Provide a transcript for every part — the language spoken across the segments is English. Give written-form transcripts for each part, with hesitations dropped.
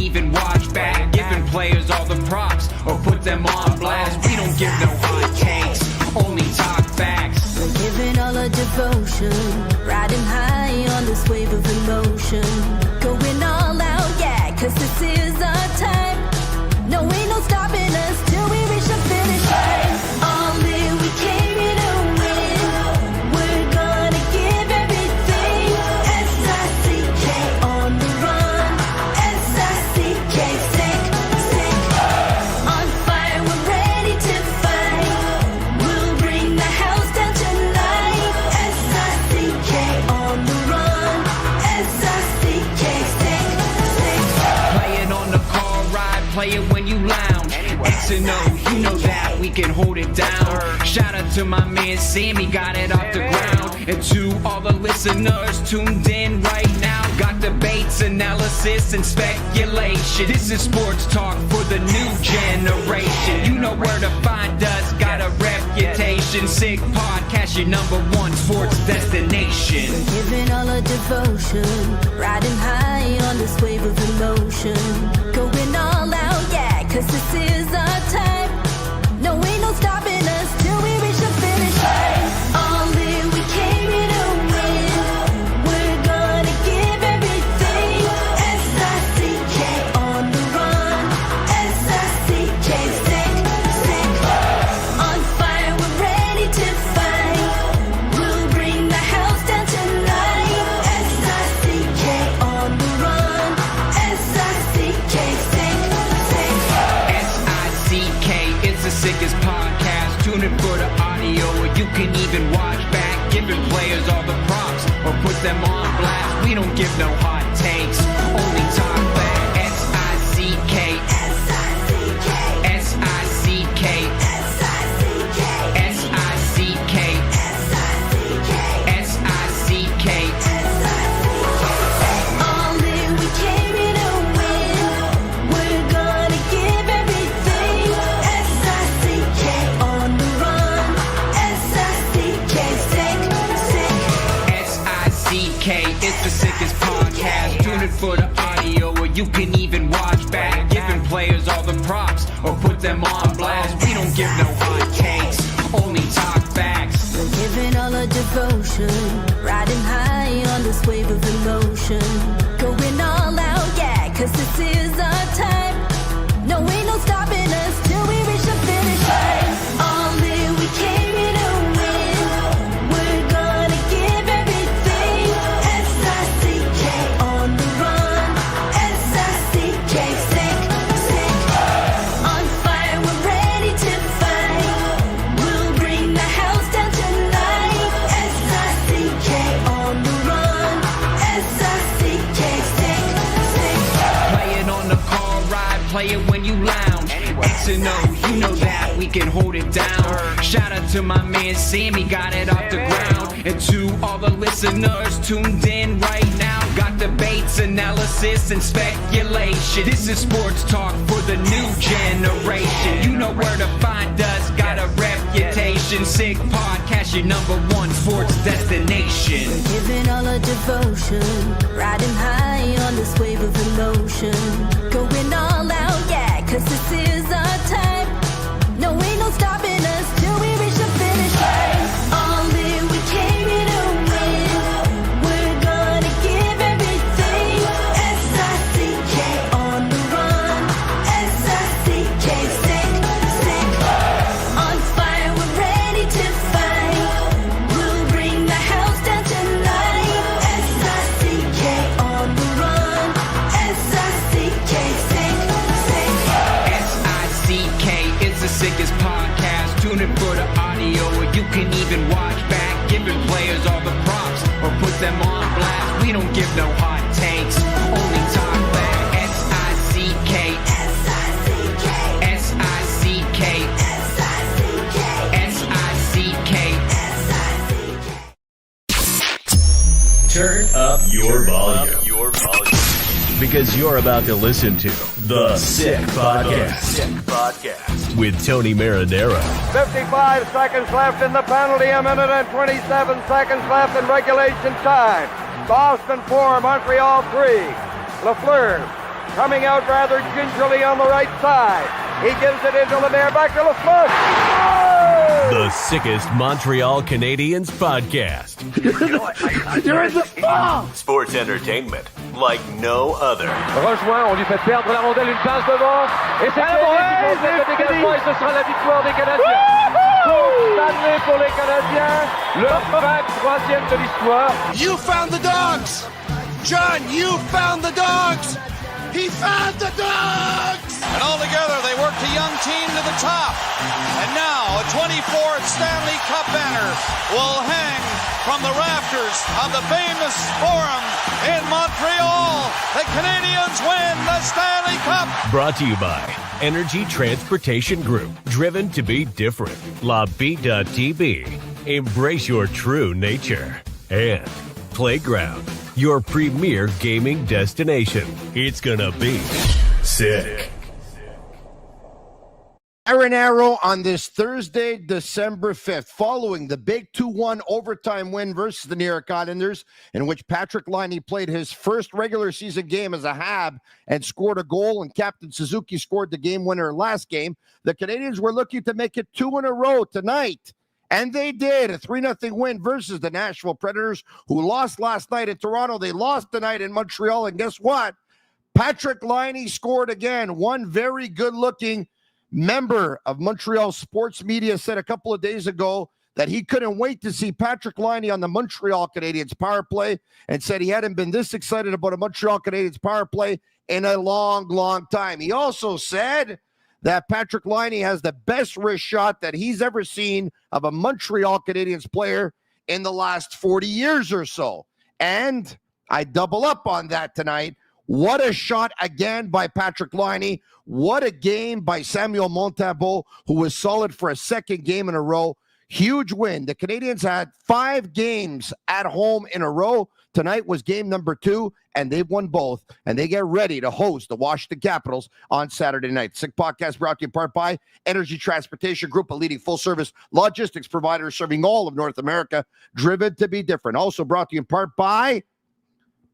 even watch back. Giving players all the props or put them on blast. We don't give no hot takes, only talk facts. We're giving all our devotion, riding high on this wave of emotion. Going all out, yeah, 'cause this is our time. No, ain't no stopping us till we reach the finish line. All in, we came here to win. We're gonna give everything. S-I-C-K on the run. S-I-C-K, sick, sick. On fire, we're ready to fight. We'll bring the house down tonight. S-I-C-K on the run. S-I-C-K, sick, sick. Play it on the car ride, play it when you lounge. X and O, you know that we can hold it down. Shout out to my man Sammy, got it off the ground. And to all the listeners tuned in right now, got debates, analysis, and speculation. This is sports talk for the new generation. You know where to find us, got a reputation. Sick podcast, your #1 sports destination. Giving all our devotion, riding high on this wave of emotion. Going all out, yeah, 'cause this is our time. No, ain't no stopping us till we reach the finish line. All in, we came here to win. We're gonna give everything. S-I-C-K on the run. S-I-C-K, sick, sick. On fire, we're ready to fight. We'll bring the house down tonight. S-I-C-K on the run. S-I-C-K, sick, sick. S-I-C-K, it's the sickest podcast. Tune in for the audio, or you can even watch back. Giving players all the props or put them on blast. We don't give no hot takes, only talk back. S-I-C-K, S-I-C-K, S-I-C-K, S-I-C-K, S-I-C-K, S-I-C-K, S-I-C-K. all in, we came here to win. We're gonna give everything. S-I-C-K on the run. S-I-C-K, sick, sick. S-I-C-K, it's the sickest podcast. Tune in for the audio, or you can even watch back. Giving players all the props or put them on blast. We don't give no hot takes, only talk facts. We're giving all our devotion, riding high on this wave of emotion. Going all out, yeah, 'cause this is our time. No, ain't no stopping us till we reach the finish line. All in, we came here to win. We're gonna give everything. S-I-C-K on the run. S-I-C-K, sick, sick. On fire, we're ready to fight. We'll bring the house down tonight. S-I-C-K on the run. S-I-C-K, sick, sick. Play it on the car ride, play it when you lounge. X and O, you know that we can hold it down. Shout out to my man Sammy, got it off the ground. And to all the listeners tuned in right now, got debates, analysis, and speculation. This is sports talk for the new generation. You know where to find us, got a reputation. Sick podcast, your #1 sports destination. Giving all our devotion, riding high on this wave of emotion. Going all out, yeah, 'cause this is our time. No, ain't no stopping us till we reach the finish line. All in, we came here to win. We're gonna give everything. S-I-C-K on the run. S-I-C-K, sick, sick. On fire, we're ready to fight. We'll bring the house down tonight. S-I-C-K on the run. S-I-C-K, sick, sick. S-I-C-K, it's the sickest podcast. Tune in for the audio, or you can even watch back. Giving players all the props or put them on blast. We don't give no hot takes, only talk back. S-I-C-K, S-I-C-K, S-I-C-K, S-I-C-K, S-I-C-K. S-I-C-K. Turn up your volume. Because you're about to listen to The Sick Podcast. With Tony Marinaro. 55 seconds left in the penalty, a minute and 27 seconds left in regulation time. Boston 4, Montreal 3. Lafleur coming out rather gingerly on the right side. He gives it into Lemaire, back to Lafleur. Oh! The sickest Montreal Canadiens podcast. You're in the ball! Sports entertainment like no other. Rejoint, on lui fait perdre la rondelle, une passe devant. Et c'est le dégagement et ce sera la victoire des Canadiens. Coupe Stanley pour les Canadiens. Leur 23e de l'histoire. You found the dogs! John, you found the dogs! He found the dogs! And all together, they worked a young team to the top. And now, a 24th Stanley Cup banner will hang from the rafters of the famous Forum in Montreal. The Canadiens win the Stanley Cup. Brought to you by Energy Transportation Group. Driven to be different. La Tibi. Embrace your true nature. And Playground, your premier gaming destination. It's gonna be sick. Marinaro on this Thursday, December 5th, following the big 2-1 overtime win versus the New York Islanders, in which Patrik Laine played his first regular season game as a Hab and scored a goal, and Captain Suzuki scored the game winner last game. The Canadiens were looking to make it 2 in a row tonight, and they did. A 3-0 win versus the Nashville Predators, who lost last night in Toronto. They lost tonight in Montreal, and guess what? Patrik Laine scored again. One very good-looking member of Montreal sports media said a couple of days ago that he couldn't wait to see Patrik Laine on the Montreal Canadiens power play, and said he hadn't been this excited about a Montreal Canadiens power play in a long, long time. He also said that Patrik Laine has the best wrist shot that he's ever seen of a Montreal Canadiens player in the last 40 years or so. And I double up on that tonight. What a shot again by Patrik Laine. What a game by Samuel Montembeault, who was solid for a second game in a row. Huge win. The Canadiens had 5 games at home in a row. Tonight was game number 2, and they've won both. And they get ready to host the Washington Capitals on Saturday night. Sick Podcast brought to you in part by Energy Transportation Group, a leading full-service logistics provider serving all of North America, driven to be different. Also brought to you in part by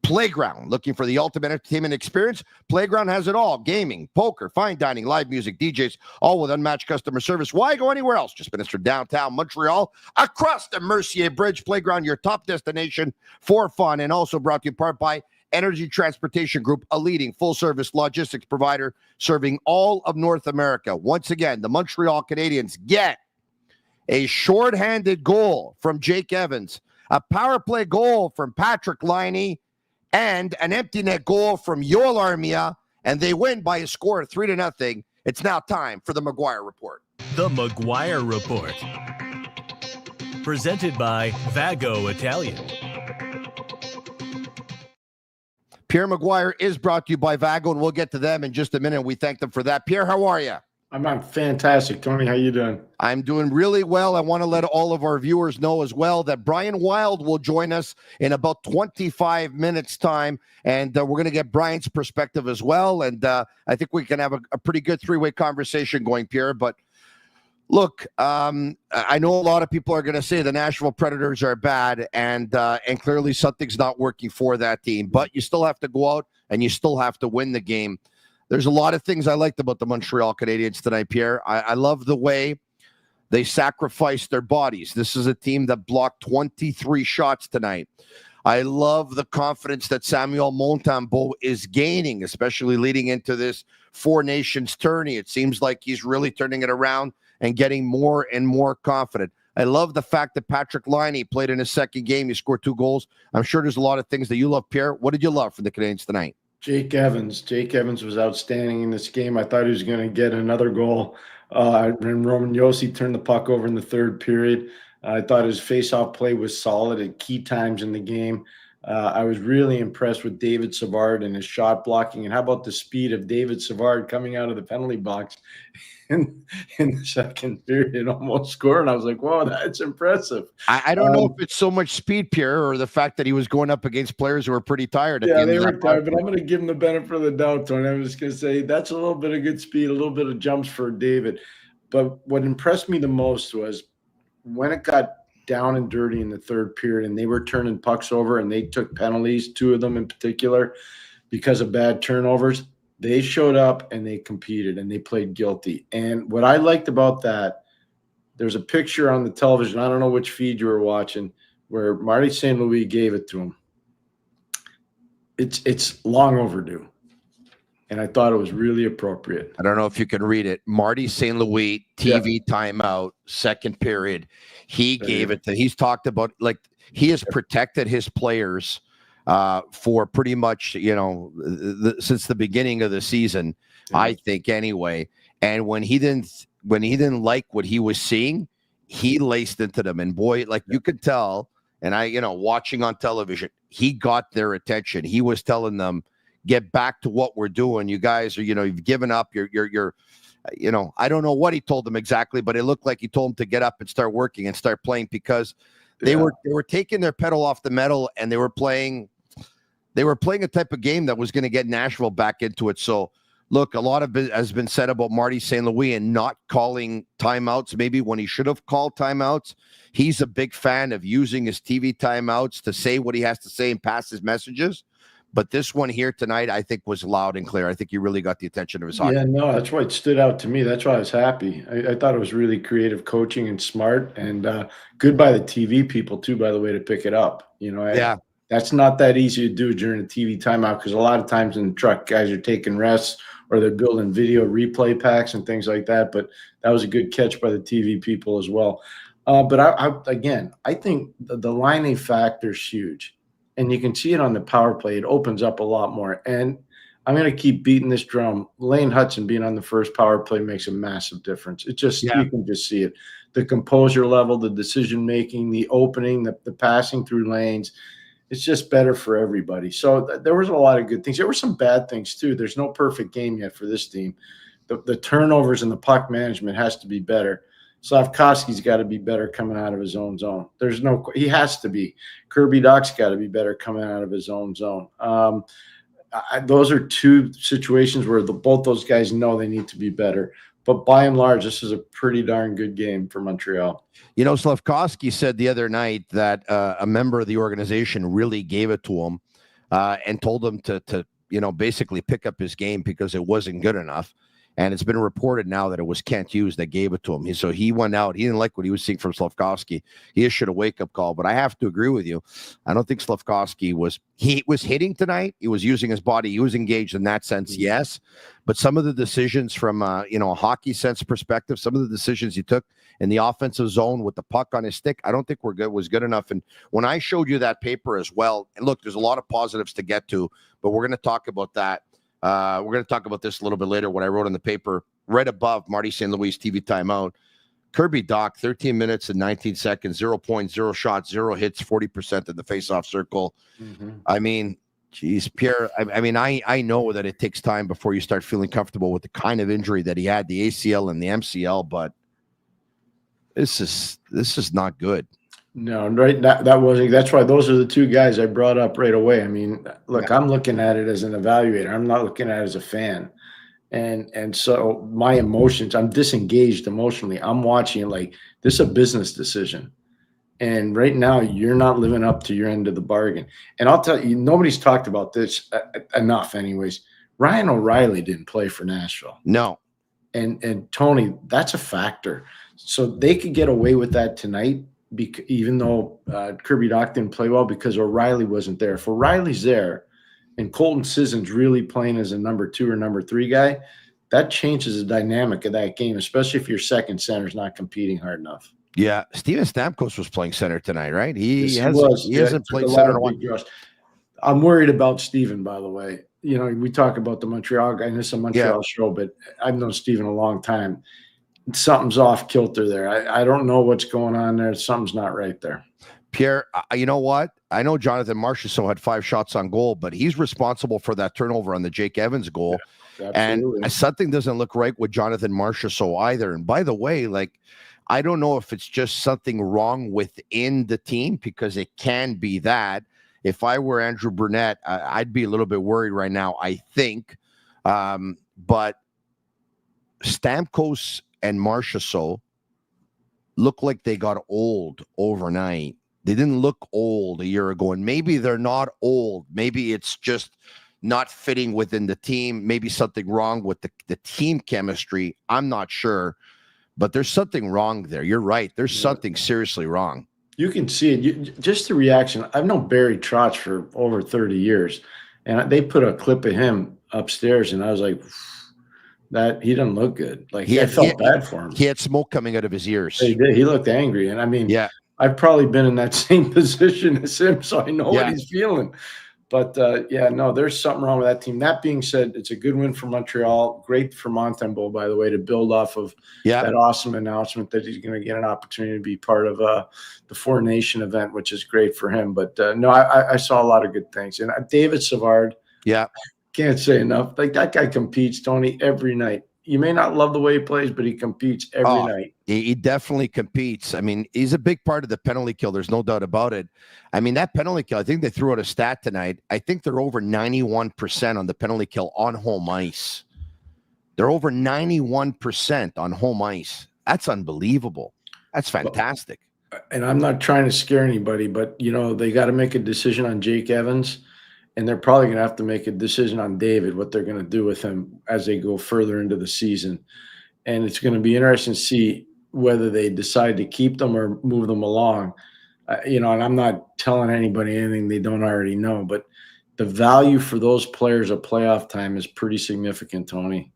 Playground. Looking for the ultimate entertainment experience? Playground has it all. Gaming, poker, fine dining, live music, DJs, all with unmatched customer service. Why go anywhere else? Just administered downtown Montreal, across the Mercier Bridge. Playground, your top destination for fun. And also brought to you in part by Energy Transportation Group, a leading full-service logistics provider serving all of North America. Once again, the Montreal Canadiens get a shorthanded goal from Jake Evans, a power play goal from Patrik Laine, and an empty net goal from Yoel Armia, and they win by a score of 3-0. It's now time for the McGuire Report. The McGuire Report. Presented by Vago Italian. Pierre McGuire is brought to you by Vago, and we'll get to them in just a minute. We thank them for that. Pierre, how are you? I'm fantastic. Tony, how you doing? I'm doing really well. I want to let all of our viewers know as well that Brian Wilde will join us in about 25 minutes time, and we're going to get Brian's perspective as well, and I think we can have a pretty good three-way conversation going, Pierre. But look, I know a lot of people are going to say the Nashville Predators are bad, and clearly something's not working for that team, but you still have to go out and you still have to win the game. There's a lot of things I liked about the Montreal Canadiens tonight, Pierre. I love the way they sacrificed their bodies. This is a team that blocked 23 shots tonight. I love the confidence that Samuel Montembeault is gaining, especially leading into this Four Nations tourney. It seems like he's really turning it around and getting more and more confident. I love the fact that Patrik Laine played in his second game. He scored 2 goals. I'm sure there's a lot of things that you love, Pierre. What did you love from the Canadiens tonight? Jake Evans. Jake Evans was outstanding in this game. I thought he was going to get another goal. And Roman Josi turned the puck over in the third period. I thought his face-off play was solid at key times in the game. I was really impressed with David Savard and his shot blocking. And how about the speed of David Savard coming out of the penalty box in the second period and almost scoring? I was like, whoa, that's impressive. I don't know if it's so much speed, Pierre, or the fact that he was going up against players who were pretty tired. Yeah, they were tired, but I'm going to give him the benefit of the doubt, Tony. I was going to say that's a little bit of good speed, a little bit of jumps for David. But what impressed me the most was when it got down and dirty in the third period and they were turning pucks over and they took penalties, 2 of them in particular, because of bad turnovers. They showed up and they competed and they played guilty. And what I liked about that, there's a picture on the television. I don't know which feed you were watching, where Marty St. Louis gave it to him. It's long overdue. And I thought it was really appropriate. I don't know if you can read it. Marty St. Louis, TV timeout, second period. He gave it to, he's talked about, like, he has protected his players for pretty much, since the beginning of the season, I think anyway. And when he didn't like what he was seeing, he laced into them. And boy, like you could tell, and watching on television, he got their attention. He was telling them, get back to what we're doing. You guys are, you've given up. You're I don't know what he told them exactly, but it looked like he told them to get up and start working and start playing, because they were taking their pedal off the metal, and they were playing a type of game that was going to get Nashville back into it. So look, a lot of it has been said about Marty St. Louis and not calling timeouts, maybe when he should have called timeouts. He's a big fan of using his TV timeouts to say what he has to say and pass his messages. But this one here tonight, I think, was loud and clear. I think he really got the attention of his hockey. Yeah, no, that's why it stood out to me. That's why I was happy. I thought it was really creative coaching and smart, and good by the TV people too, by the way, to pick it up. That's not that easy to do during a TV timeout, because a lot of times in the truck, guys are taking rests or they're building video replay packs and things like that. But that was a good catch by the TV people as well. But I think the Laine factor is huge. And you can see it on the power play. It opens up a lot more. And I'm going to keep beating this drum. Lane Hudson being on the first power play makes a massive difference. You can just see it. The composure level, the decision-making, the opening, the passing through lanes. It's just better for everybody. So there was a lot of good things. There were some bad things too. There's no perfect game yet for this team. The turnovers and the puck management has to be better. Slafkovsky's got to be better coming out of his own zone. He has to be. Kirby Dach's got to be better coming out of his own zone. Those are two situations where both those guys know they need to be better. But by and large, this is a pretty darn good game for Montreal. Slafkovsky said the other night that a member of the organization really gave it to him and told him to basically pick up his game because it wasn't good enough. And it's been reported now that it was Kent Hughes that gave it to him. So he went out. He didn't like what he was seeing from Slafkovsky. He issued a wake-up call. But I have to agree with you. I don't think Slafkovsky was hitting tonight. He was using his body. He was engaged in that sense, yes. But some of the decisions from a hockey sense perspective, some of the decisions he took in the offensive zone with the puck on his stick, I don't think was good enough. And when I showed you that paper as well, and look, there's a lot of positives to get to, but we're going to talk about that. We're going to talk about this a little bit later, what I wrote in the paper right above Marty St. Louis TV timeout. Kirby Dach, 13 minutes and 19 seconds, 0 points, 0 shots, 0 hits, 40% in the faceoff circle. Mm-hmm. I mean, geez, Pierre, I know that it takes time before you start feeling comfortable with the kind of injury that he had, the ACL and the MCL, but this is not good. No, right. That's why those are the two guys I brought up right away. I mean, look, I'm looking at it as an evaluator. I'm not looking at it as a fan. And so my emotions, I'm disengaged emotionally. I'm watching it like this is a business decision. And right now you're not living up to your end of the bargain. And I'll tell you, nobody's talked about this enough anyways. Ryan O'Reilly didn't play for Nashville. No. And Tony, that's a factor. So they could get away with that tonight. Even though Kirby Dach didn't play well because O'Reilly wasn't there. If O'Reilly's there and Colton Sisson's really playing as a number 2 or number 3 guy, that changes the dynamic of that game, especially if your second center's not competing hard enough. Yeah, Steven Stamkos was playing center tonight, right? He hasn't played center in a while. I'm worried about Steven, by the way. We talk about the Montreal guy, and this is a Montreal show, but I've known Steven a long time. Something's off kilter there. I don't know what's going on there. Something's not right there. Pierre, you know what? I know Jonathan Marchessault had 5 shots on goal, but he's responsible for that turnover on the Jake Evans goal. Yeah, and something doesn't look right with Jonathan Marchessault either. And by the way, I don't know if it's just something wrong within the team, because it can be that. If I were Andrew Brunette, I'd be a little bit worried right now, I think. But Stamkos and Marchessault look like they got old overnight. They didn't look old a year ago, and maybe they're not old. Maybe it's just not fitting within the team, maybe something wrong with the team chemistry. I'm not sure, but there's something wrong there. You're right. There's something seriously wrong. You can see it. Just the reaction. I've known Barry Trotz for over 30 years, and they put a clip of him upstairs, and I was like, that he doesn't look good. Like, I felt bad for him. He had smoke coming out of his ears. He did. He looked angry. And I mean, I've probably been in that same position as him, so I know what he's feeling. But no, there's something wrong with that team. That being said, it's a good win for Montreal. Great for Montembeault, by the way, to build off of that awesome announcement that he's going to get an opportunity to be part of the Four Nation event, which is great for him. But no, I saw a lot of good things. And David Savard, can't say enough. Like, that guy competes, Tony, every night. You may not love the way he plays, but he competes every night. He definitely competes. I mean, he's a big part of the penalty kill. There's no doubt about it. I mean, that penalty kill, I think they threw out a stat tonight. I think they're over 91% on the penalty kill on home ice. They're over 91% on home ice. That's unbelievable. That's fantastic. And I'm not trying to scare anybody, but, they got to make a decision on Jake Evans. And they're probably going to have to make a decision on David, what they're going to do with him as they go further into the season. And it's going to be interesting to see whether they decide to keep them or move them along. And I'm not telling anybody anything they don't already know, but the value for those players at playoff time is pretty significant, Tony.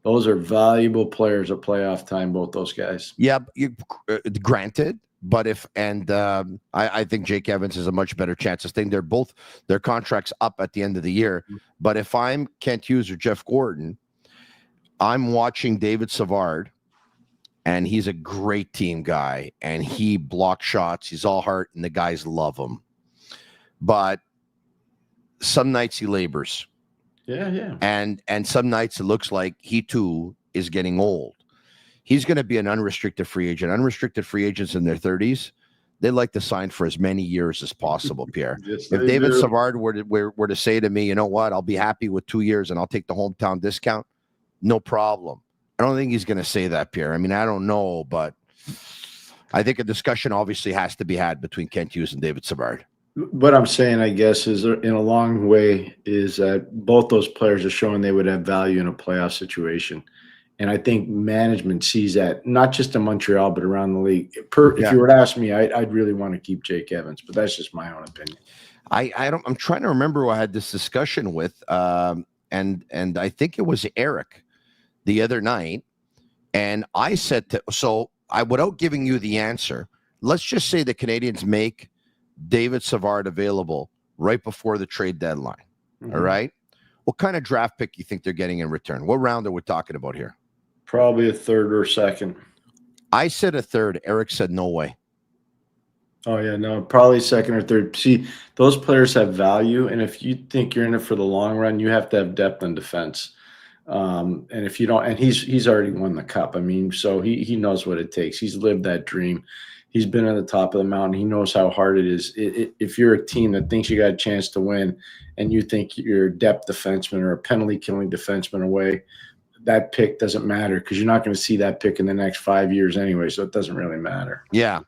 Those are valuable players at playoff time, both those guys. Yeah, granted. But I think Jake Evans has a much better chance of staying. Their contracts up at the end of the year. But if I'm Kent Hughes or Jeff Gordon, I'm watching David Savard, and he's a great team guy, and he blocks shots. He's all heart, and the guys love him. But some nights he labors. Yeah. And some nights it looks like he too is getting old. He's going to be an unrestricted free agent. Unrestricted free agents in their 30s, they like to sign for as many years as possible, Pierre. Yes, if David Savard were to say to me, you know what, I'll be happy with 2 years and I'll take the hometown discount, no problem. I don't think he's going to say that, Pierre. I mean, I don't know, but I think a discussion obviously has to be had between Kent Hughes and David Savard. What I'm saying, I guess, is in a long way is that both those players are showing they would have value in a playoff situation. And I think management sees that, not just in Montreal, but around the league. If you were to ask me, I'd really want to keep Jake Evans, but that's just my own opinion. I'm trying to remember who I had this discussion with, and I think it was Eric the other night. And I said, without giving you the answer, let's just say the Canadiens make David Savard available right before the trade deadline. Mm-hmm. All right. What kind of draft pick do you think they're getting in return? What round are we talking about here? Probably a third or second. I said a third. Eric said no way. Oh, yeah, no, probably second or third. See, those players have value, and if you think you're in it for the long run, you have to have depth on defense. And if you don't, and he's already won the cup. I mean, so he knows what it takes. He's lived that dream. He's been at the top of the mountain. He knows how hard it is. If you're a team that thinks you got a chance to win and you think you're a depth defenseman or a penalty-killing defenseman away, that pick doesn't matter because you're not going to see that pick in the next 5 years anyway, so it doesn't really matter. Yeah.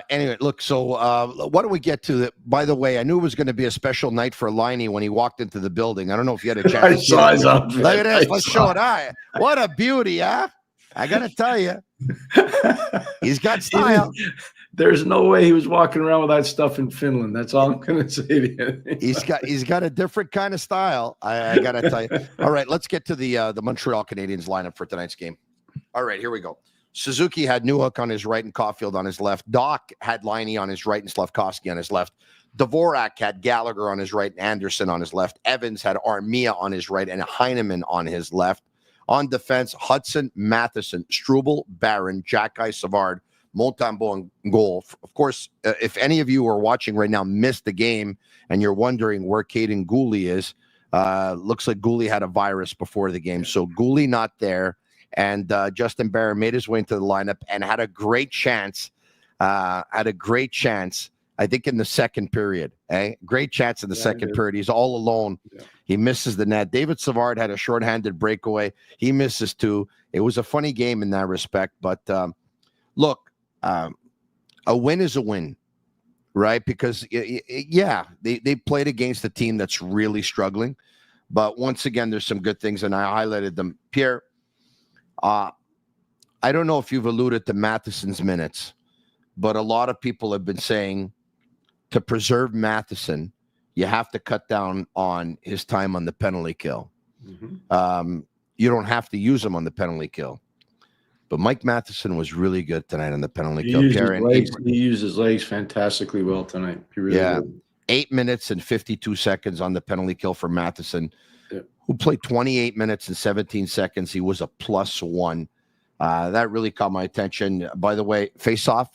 Anyway, look, so why don't we get to the – by the way, I knew it was going to be a special night for Laine when he walked into the building. I don't know if you had a chance I saw his outfit. Look at this. Let's show it. What a beauty, huh? I got to tell you. He's got style. There's no way he was walking around with that stuff in Finland. That's all I'm going to say to you. He's got a different kind of style. I got to tell you. All right, let's get to the Montreal Canadiens lineup for tonight's game. All right, here we go. Suzuki had Newhook on his right and Caulfield on his left. Doc had Laine on his right and Slafkovsky on his left. Dvorak had Gallagher on his right and Anderson on his left. Evans had Armia on his right and Heineman on his left. On defense, Hudson, Matheson, Struble, Barron, Jacky, Savard, Montembeault in goal. Of course, if any of you are watching right now missed the game and you're wondering where Caden Gooley is, looks like Gooley had a virus before the game. So Gooley not there. And Justin Barron made his way into the lineup and had a great chance. I think in the second period. Great chance in the second period. He's all alone. Yeah. He misses the net. David Savard had a shorthanded breakaway. He misses two. It was a funny game in that respect. But look, a win is a win, right? Because, they played against a team that's really struggling. But once again, there's some good things, and I highlighted them. Pierre, I don't know if you've alluded to Matheson's minutes, but a lot of people have been saying to preserve Matheson, you have to cut down on his time on the penalty kill. Mm-hmm. You don't have to use him on the penalty kill. But Mike Matheson was really good tonight on the penalty kill. He used his legs fantastically well tonight. He really did. 8 minutes and 52 seconds on the penalty kill for Matheson, who played 28 minutes and 17 seconds. He was a +1. That really caught my attention. By the way, face-off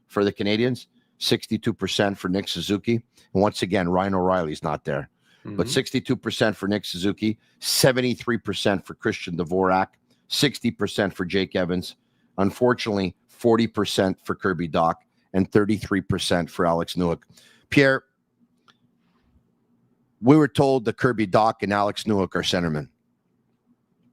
for the Canadiens, 62% for Nick Suzuki. And once again, Ryan O'Reilly's not there. Mm-hmm. But 62% for Nick Suzuki, 73% for Christian Dvorak, 60% for Jake Evans. Unfortunately, 40% for Kirby Dach, and 33% for Alex Newhook. Pierre, we were told that Kirby Dach and Alex Newhook are centermen.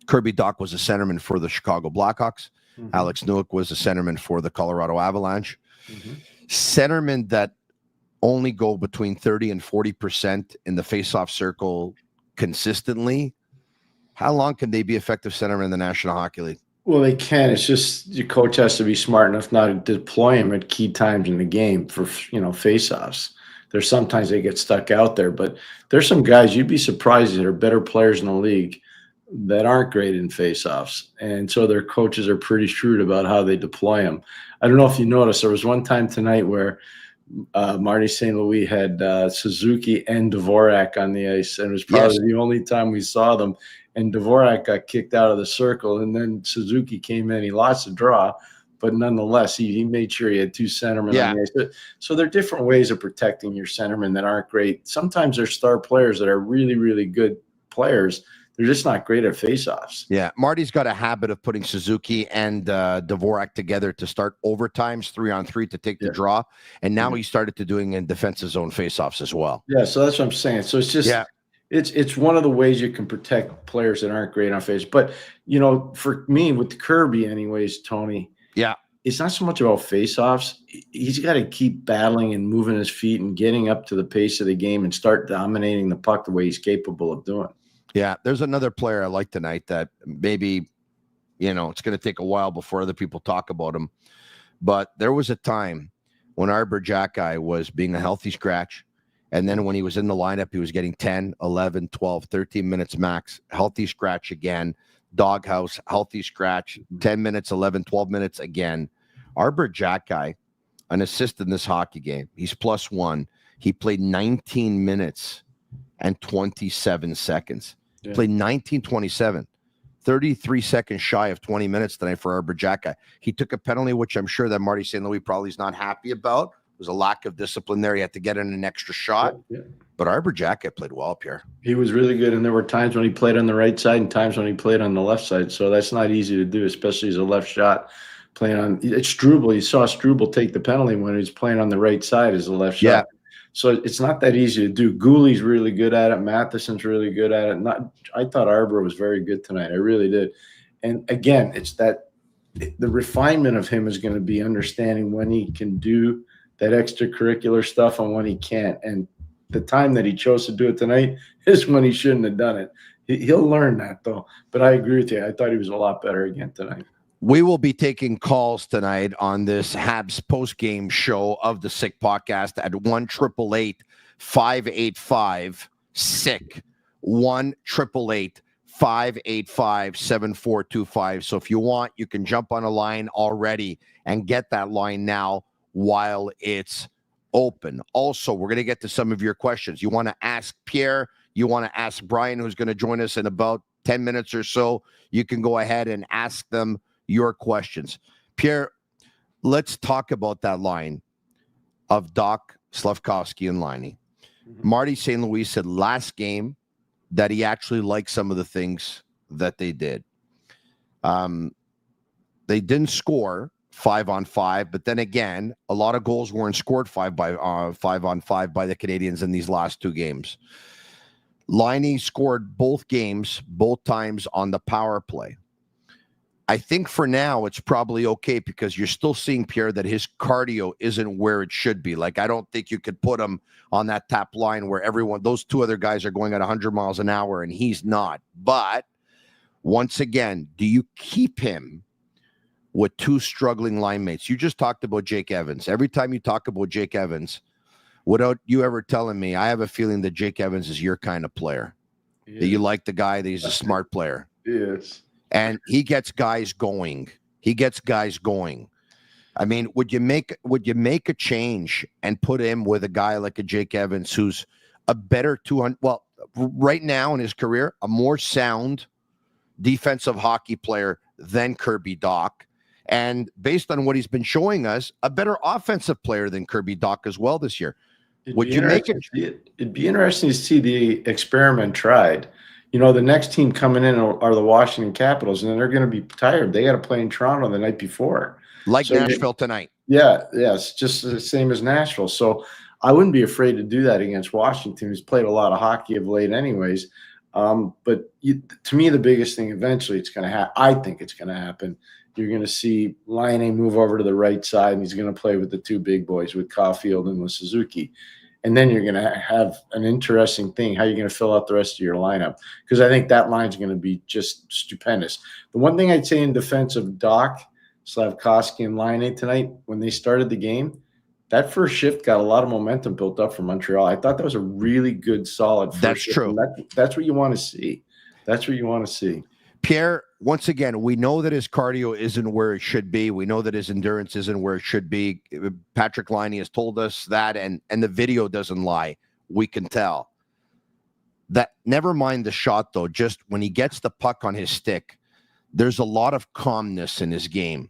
Kirby Dach was a centerman for the Chicago Blackhawks. Mm-hmm. Alex Newhook was a centerman for the Colorado Avalanche. Mm-hmm. Centermen that only go between 30 and 40% in the face-off circle consistently. How long can they be effective centermen in the National Hockey League? Well, they can. It's just your coach has to be smart enough not to deploy him at key times in the game for, face-offs. There's sometimes they get stuck out there, but there's some guys you'd be surprised that are better players in the league that aren't great in face-offs. And so their coaches are pretty shrewd about how they deploy them. I don't know if you noticed, there was one time tonight where Marty St. Louis had Suzuki and Dvorak on the ice, and it was probably the only time we saw them. And Dvorak got kicked out of the circle, and then Suzuki came in. He lost the draw, but nonetheless, he made sure he had two centermen on the ice. So there are different ways of protecting your centermen that aren't great. Sometimes there's star players that are really, really good players. They're just not great at faceoffs. Yeah, Marty's got a habit of putting Suzuki and Dvorak together to start overtimes 3-on-3 to take the draw, and now he started to doing in defensive zone faceoffs as well. Yeah, so that's what I'm saying. So it's just it's one of the ways you can protect players that aren't great on face. But for me, with Kirby, anyways, Tony. Yeah, it's not so much about faceoffs. He's got to keep battling and moving his feet and getting up to the pace of the game and start dominating the puck the way he's capable of doing. Yeah, there's another player I like tonight that maybe, it's going to take a while before other people talk about him. But there was a time when Arbor Jacki was being a healthy scratch. And then when he was in the lineup, he was getting 10, 11, 12, 13 minutes max, healthy scratch again, doghouse, healthy scratch, 10 minutes, 11, 12 minutes again. Arbor Jacki, an assist in this hockey game. He's +1. He played 19 minutes and 27 seconds. Yeah. Played 19-27, 33 seconds shy of 20 minutes tonight for Arbor Jacki. He took a penalty, which I'm sure that Marty St. Louis probably is not happy about. There was a lack of discipline there. He had to get in an extra shot. Yeah. But Arbor Jacki played well, Pierre. He was really good, and there were times when he played on the right side and times when he played on the left side. So that's not easy to do, especially as a left shot playing on. It's Struble. You saw Struble take the penalty when he was playing on the right side as a left shot. Yeah. So it's not that easy to do. Gooley's really good at it. Matheson's really good at it. I thought Arbor was very good tonight. I really did. And again, it's that the refinement of him is going to be understanding when he can do that extracurricular stuff and when he can't. And the time that he chose to do it tonight is when he shouldn't have done it. He'll learn that, though. But I agree with you. I thought he was a lot better again tonight. We will be taking calls tonight on this Habs post-game show of the Sick Podcast at 1-888-585-SICK. 1-888-585-7425. So if you want, you can jump on a line already and get that line now while it's open. Also, we're going to get to some of your questions. You want to ask Pierre, you want to ask Brian, who's going to join us in about 10 minutes or so. You can go ahead and ask them your questions. Pierre, let's talk about that line of Dach, Slavkovsky, and Laine. Mm-hmm. Marty St. Louis said last game that he actually liked some of the things that they did. They didn't score 5-on-5, but then again, a lot of goals weren't scored 5-on-5 by the Canadiens in these last two games. Laine scored both games, both times on the power play. I think for now it's probably okay because you're still seeing, Pierre, that his cardio isn't where it should be. Like, I don't think you could put him on that top line where those two other guys are going at 100 miles an hour and he's not. But once again, do you keep him with two struggling line mates? You just talked about Jake Evans. Every time you talk about Jake Evans, without you ever telling me, I have a feeling that Jake Evans is your kind of player. That you like the guy, that he's a smart player. Yes. And he gets guys going. I mean, would you make a change and put him with a guy like a Jake Evans, who's a better 200? Well, right now in his career, a more sound defensive hockey player than Kirby Dach, and based on what he's been showing us, a better offensive player than Kirby Dach as well this year. Would you make it? It'd be interesting to see the experiment tried. You know, the next team coming in are the Washington Capitals, and then they're going to be tired. They got to play in Toronto the night before. Like Nashville tonight. Yeah, it's just the same as Nashville. So I wouldn't be afraid to do that against Washington, who's played a lot of hockey of late anyways. But to me, the biggest thing eventually it's going to happen. I think it's going to happen. You're going to see Laine move over to the right side, and he's going to play with the two big boys, with Caulfield and with Suzuki. And then you're going to have an interesting thing, how you're going to fill out the rest of your lineup. Because I think that line's going to be just stupendous. The one thing I'd say in defense of Dach, Slafkovsky, and Laine tonight, when they started the game, that first shift got a lot of momentum built up for Montreal. I thought that was a really good, solid first shift. True. That's what you want to see. That's what you want to see. Pierre, once again, we know that his cardio isn't where it should be. We know that his endurance isn't where it should be. Patrik Laine has told us that, and the video doesn't lie. We can tell. That, never mind the shot, though, just when he gets the puck on his stick, there's a lot of calmness in his game.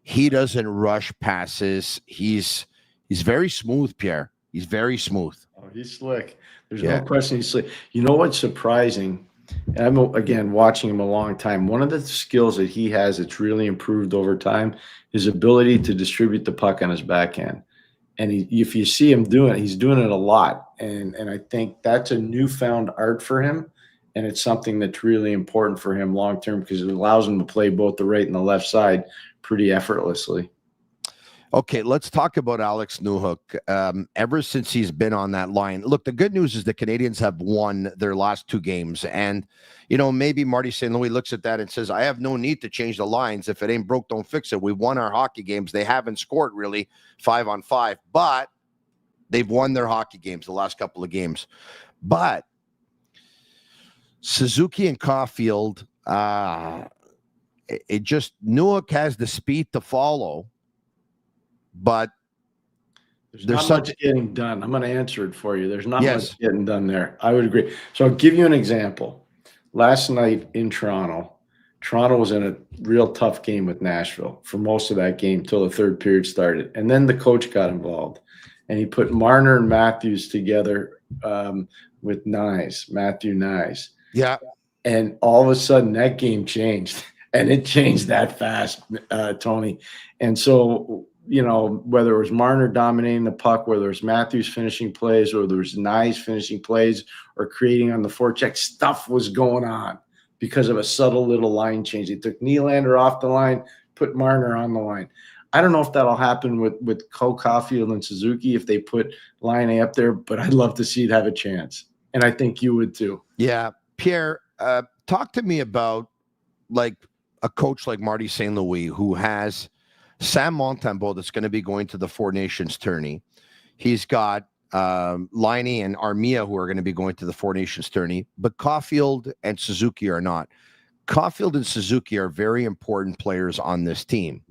He doesn't rush passes. He's very smooth, Pierre. He's very smooth. Oh, he's slick. There's no question he's slick. You know what's surprising? And I'm, again, watching him a long time. One of the skills that he has that's really improved over time, his ability to distribute the puck on his backhand. And if you see him doing it, he's doing it a lot. And I think that's a newfound art for him. And it's something that's really important for him long term because it allows him to play both the right and the left side pretty effortlessly. Okay, let's talk about Alex Newhook. Ever since he's been on that line, look, the good news is the Canadiens have won their last two games. And, you know, maybe Marty St. Louis looks at that and says, I have no need to change the lines. If it ain't broke, don't fix it. We won our hockey games. They haven't scored really 5-on-5, but they've won their hockey games, the last couple of games. But Suzuki and Caulfield, Newhook has the speed to follow. But there's not much getting done. I'm going to answer it for you. There's not much getting done there. I would agree. So I'll give you an example. Last night in Toronto was in a real tough game with Nashville for most of that game till the third period started. And then the coach got involved. And he put Marner and Matthews together with Matthew Nyes. Yeah. And all of a sudden that game changed. And it changed that fast, Tony. And so, you know, whether it was Marner dominating the puck, whether it was Matthews finishing plays, or there was Nyes finishing plays or creating on the forecheck, stuff was going on because of a subtle little line change. They took Nylander off the line, put Marner on the line. I don't know if that'll happen with Cole Caulfield and Suzuki if they put Laine up there, but I'd love to see it have a chance. And I think you would too. Yeah. Pierre, talk to me about like a coach like Marty St. Louis who has Sam Montembeault that's going to be going to the Four Nations tourney. He's got Laine and Armia who are going to be going to the Four Nations tourney, but Caulfield and Suzuki are not. Caulfield and Suzuki are very important players on this team.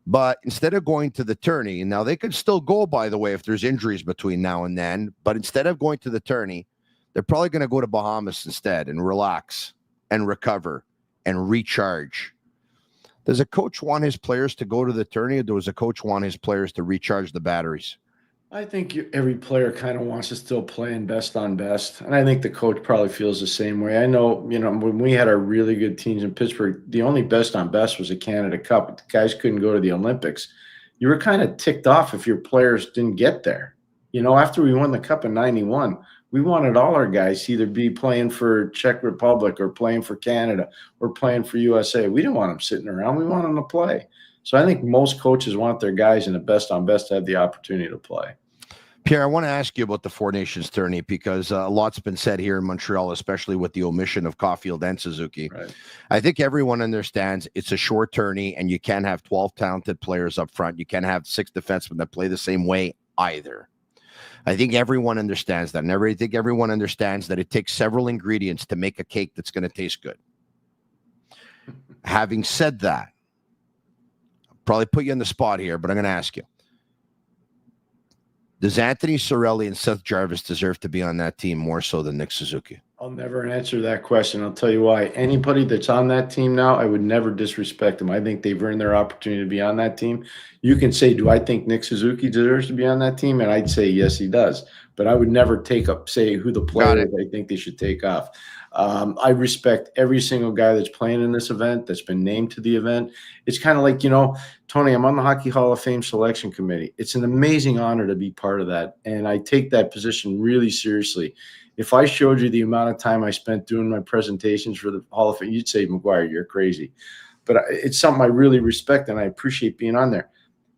But instead of going to the tourney, and now they could still go, by the way, if there's injuries between now and then, but instead of going to the tourney, they're probably going to go to Bahamas instead and relax and recover and recharge. Does a coach want his players to go to the tourney, or does a coach want his players to recharge the batteries? I think every player kind of wants to still play in best on best. And I think the coach probably feels the same way. I know, you know, when we had our really good teams in Pittsburgh, the only best on best was a Canada Cup. The guys couldn't go to the Olympics. You were kind of ticked off if your players didn't get there. You know, after we won the Cup in 91, We wanted all our guys to either be playing for Czech Republic or playing for Canada or playing for USA. We didn't want them sitting around. We want them to play. So I think most coaches want their guys in the best on best to have the opportunity to play. Pierre, I want to ask you about the Four Nations tourney because a lot's been said here in Montreal, especially with the omission of Caulfield and Suzuki. Right. I think everyone understands it's a short tourney and you can't have 12 talented players up front. You can't have 6 defensemen that play the same way either. I think everyone understands that. And I think everyone understands that it takes several ingredients to make a cake that's going to taste good. Having said that, I'll probably put you on the spot here, but I'm going to ask you. Does Anthony Cirelli and Seth Jarvis deserve to be on that team more so than Nick Suzuki? I'll never answer that question. I'll tell you why. Anybody that's on that team now, I would never disrespect them. I think they've earned their opportunity to be on that team. You can say, do I think Nick Suzuki deserves to be on that team? And I'd say, yes, he does. But I would never say who the player is I think they should take off. I respect every single guy that's playing in this event, that's been named to the event. It's kind of like, Tony, I'm on the Hockey Hall of Fame selection committee. It's an amazing honor to be part of that. And I take that position really seriously. If I showed you the amount of time I spent doing my presentations for the Hall of Fame, you'd say, McGuire, you're crazy. But it's something I really respect and I appreciate being on there.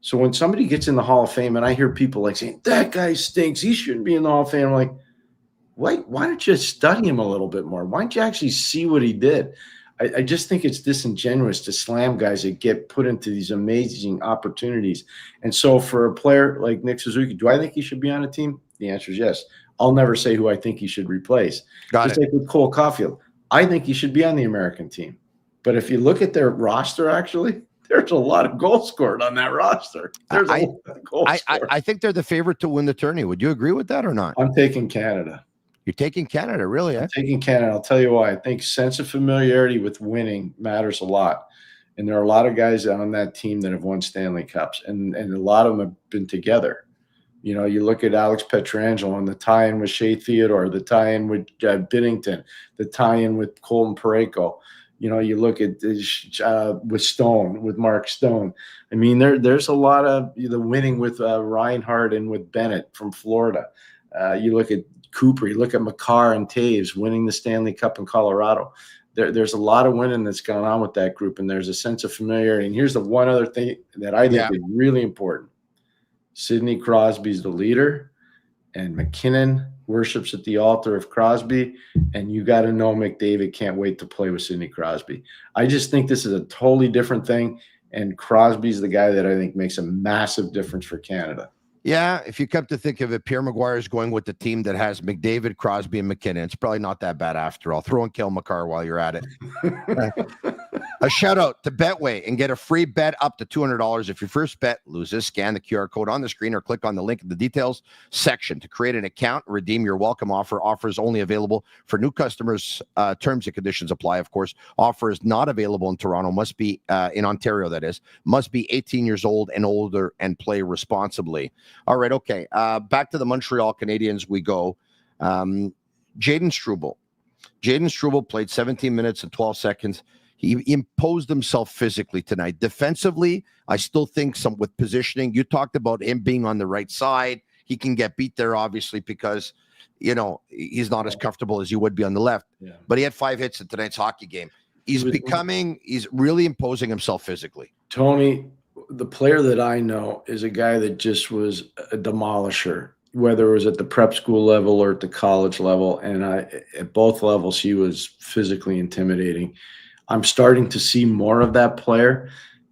So when somebody gets in the Hall of Fame and I hear people like saying, that guy stinks, he shouldn't be in the Hall of Fame, I'm like, why don't you study him a little bit more? Why don't you actually see what he did? I just think it's disingenuous to slam guys that get put into these amazing opportunities. And so for a player like Nick Suzuki, do I think he should be on a team? The answer is yes. I'll never say who I think he should replace. Just like with Cole Caulfield, I think he should be on the American team. But if you look at their roster, actually, there's a lot of goals scored on that roster. There's a lot of goals scored. I think they're the favorite to win the tourney. Would you agree with that or not? I'm taking Canada. You're taking Canada, really? I'm taking Canada. I'll tell you why. I think sense of familiarity with winning matters a lot. And there are a lot of guys on that team that have won Stanley Cups, and a lot of them have been together. You look at Alex Pietrangelo and the tie-in with Shea Theodore, the tie-in with Binnington, the tie-in with Colton Parayko. You look at with Stone, with Mark Stone. I mean, there's a lot of the winning with Reinhardt and with Bennett from Florida. You look at Cooper, you look at Makar and Taves winning the Stanley Cup in Colorado. There's a lot of winning that's going on with that group, and there's a sense of familiarity. And here's the one other thing that I think is really important. Sidney Crosby's the leader, and McKinnon worships at the altar of Crosby, and you got to know McDavid can't wait to play with Sidney Crosby. I just think this is a totally different thing, and Crosby's the guy that I think makes a massive difference for Canada. Yeah, if you come to think of it, Pierre McGuire is going with the team that has McDavid, Crosby, and McKinnon. It's probably not that bad after all. Throw in Cale Makar while you're at it. A shout out to Betway and get a free bet up to $200. If your first bet loses, scan the QR code on the screen or click on the link in the details section to create an account and redeem your welcome offer. Offer is only available for new customers. Terms and conditions apply, of course. Offer is not available in Toronto. Must be in Ontario, that is. Must be 18 years old and older and play responsibly. All right, okay. Back to the Montreal Canadiens we go. Jayden Struble. Jayden Struble played 17 minutes and 12 seconds. He imposed himself physically tonight. Defensively, I still think with positioning. You talked about him being on the right side. He can get beat there, obviously, because, he's not as comfortable as he would be on the left. Yeah. But he had 5 hits in tonight's hockey game. He's really imposing himself physically. Tony, the player that I know is a guy that just was a demolisher, whether it was at the prep school level or at the college level. And at both levels, he was physically intimidating. I'm starting to see more of that player.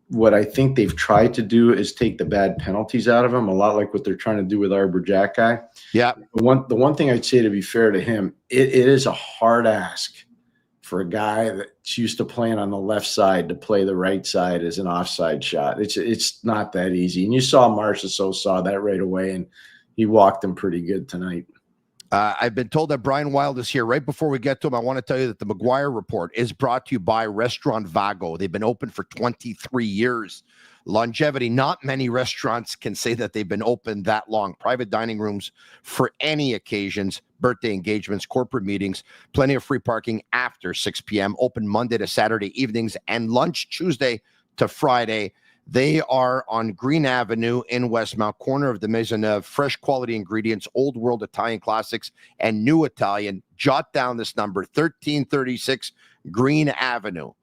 What I think they've tried to do is take the bad penalties out of him, a lot like what they're trying to do with Arbor Jack guy. Yeah. The one thing I'd say, to be fair to him, it is a hard ask for a guy that's used to playing on the left side to play the right side as an offside shot. It's not that easy. And you saw Marchessault saw that right away, and he walked him pretty good tonight. I've been told that Brian Wilde is here. Right before we get to him, I want to tell you that the McGuire Report is brought to you by Restaurant Vago. They've been open for 23 years. Longevity. Not many restaurants can say that they've been open that long. Private dining rooms for any occasions, birthday engagements, corporate meetings, plenty of free parking after 6 p.m. Open Monday to Saturday evenings and lunch Tuesday to Friday. They are on Green Avenue in Westmount, corner of the Maisonneuve. Fresh quality ingredients, old world Italian classics, and new Italian. Jot down this number, 1336 Green Avenue.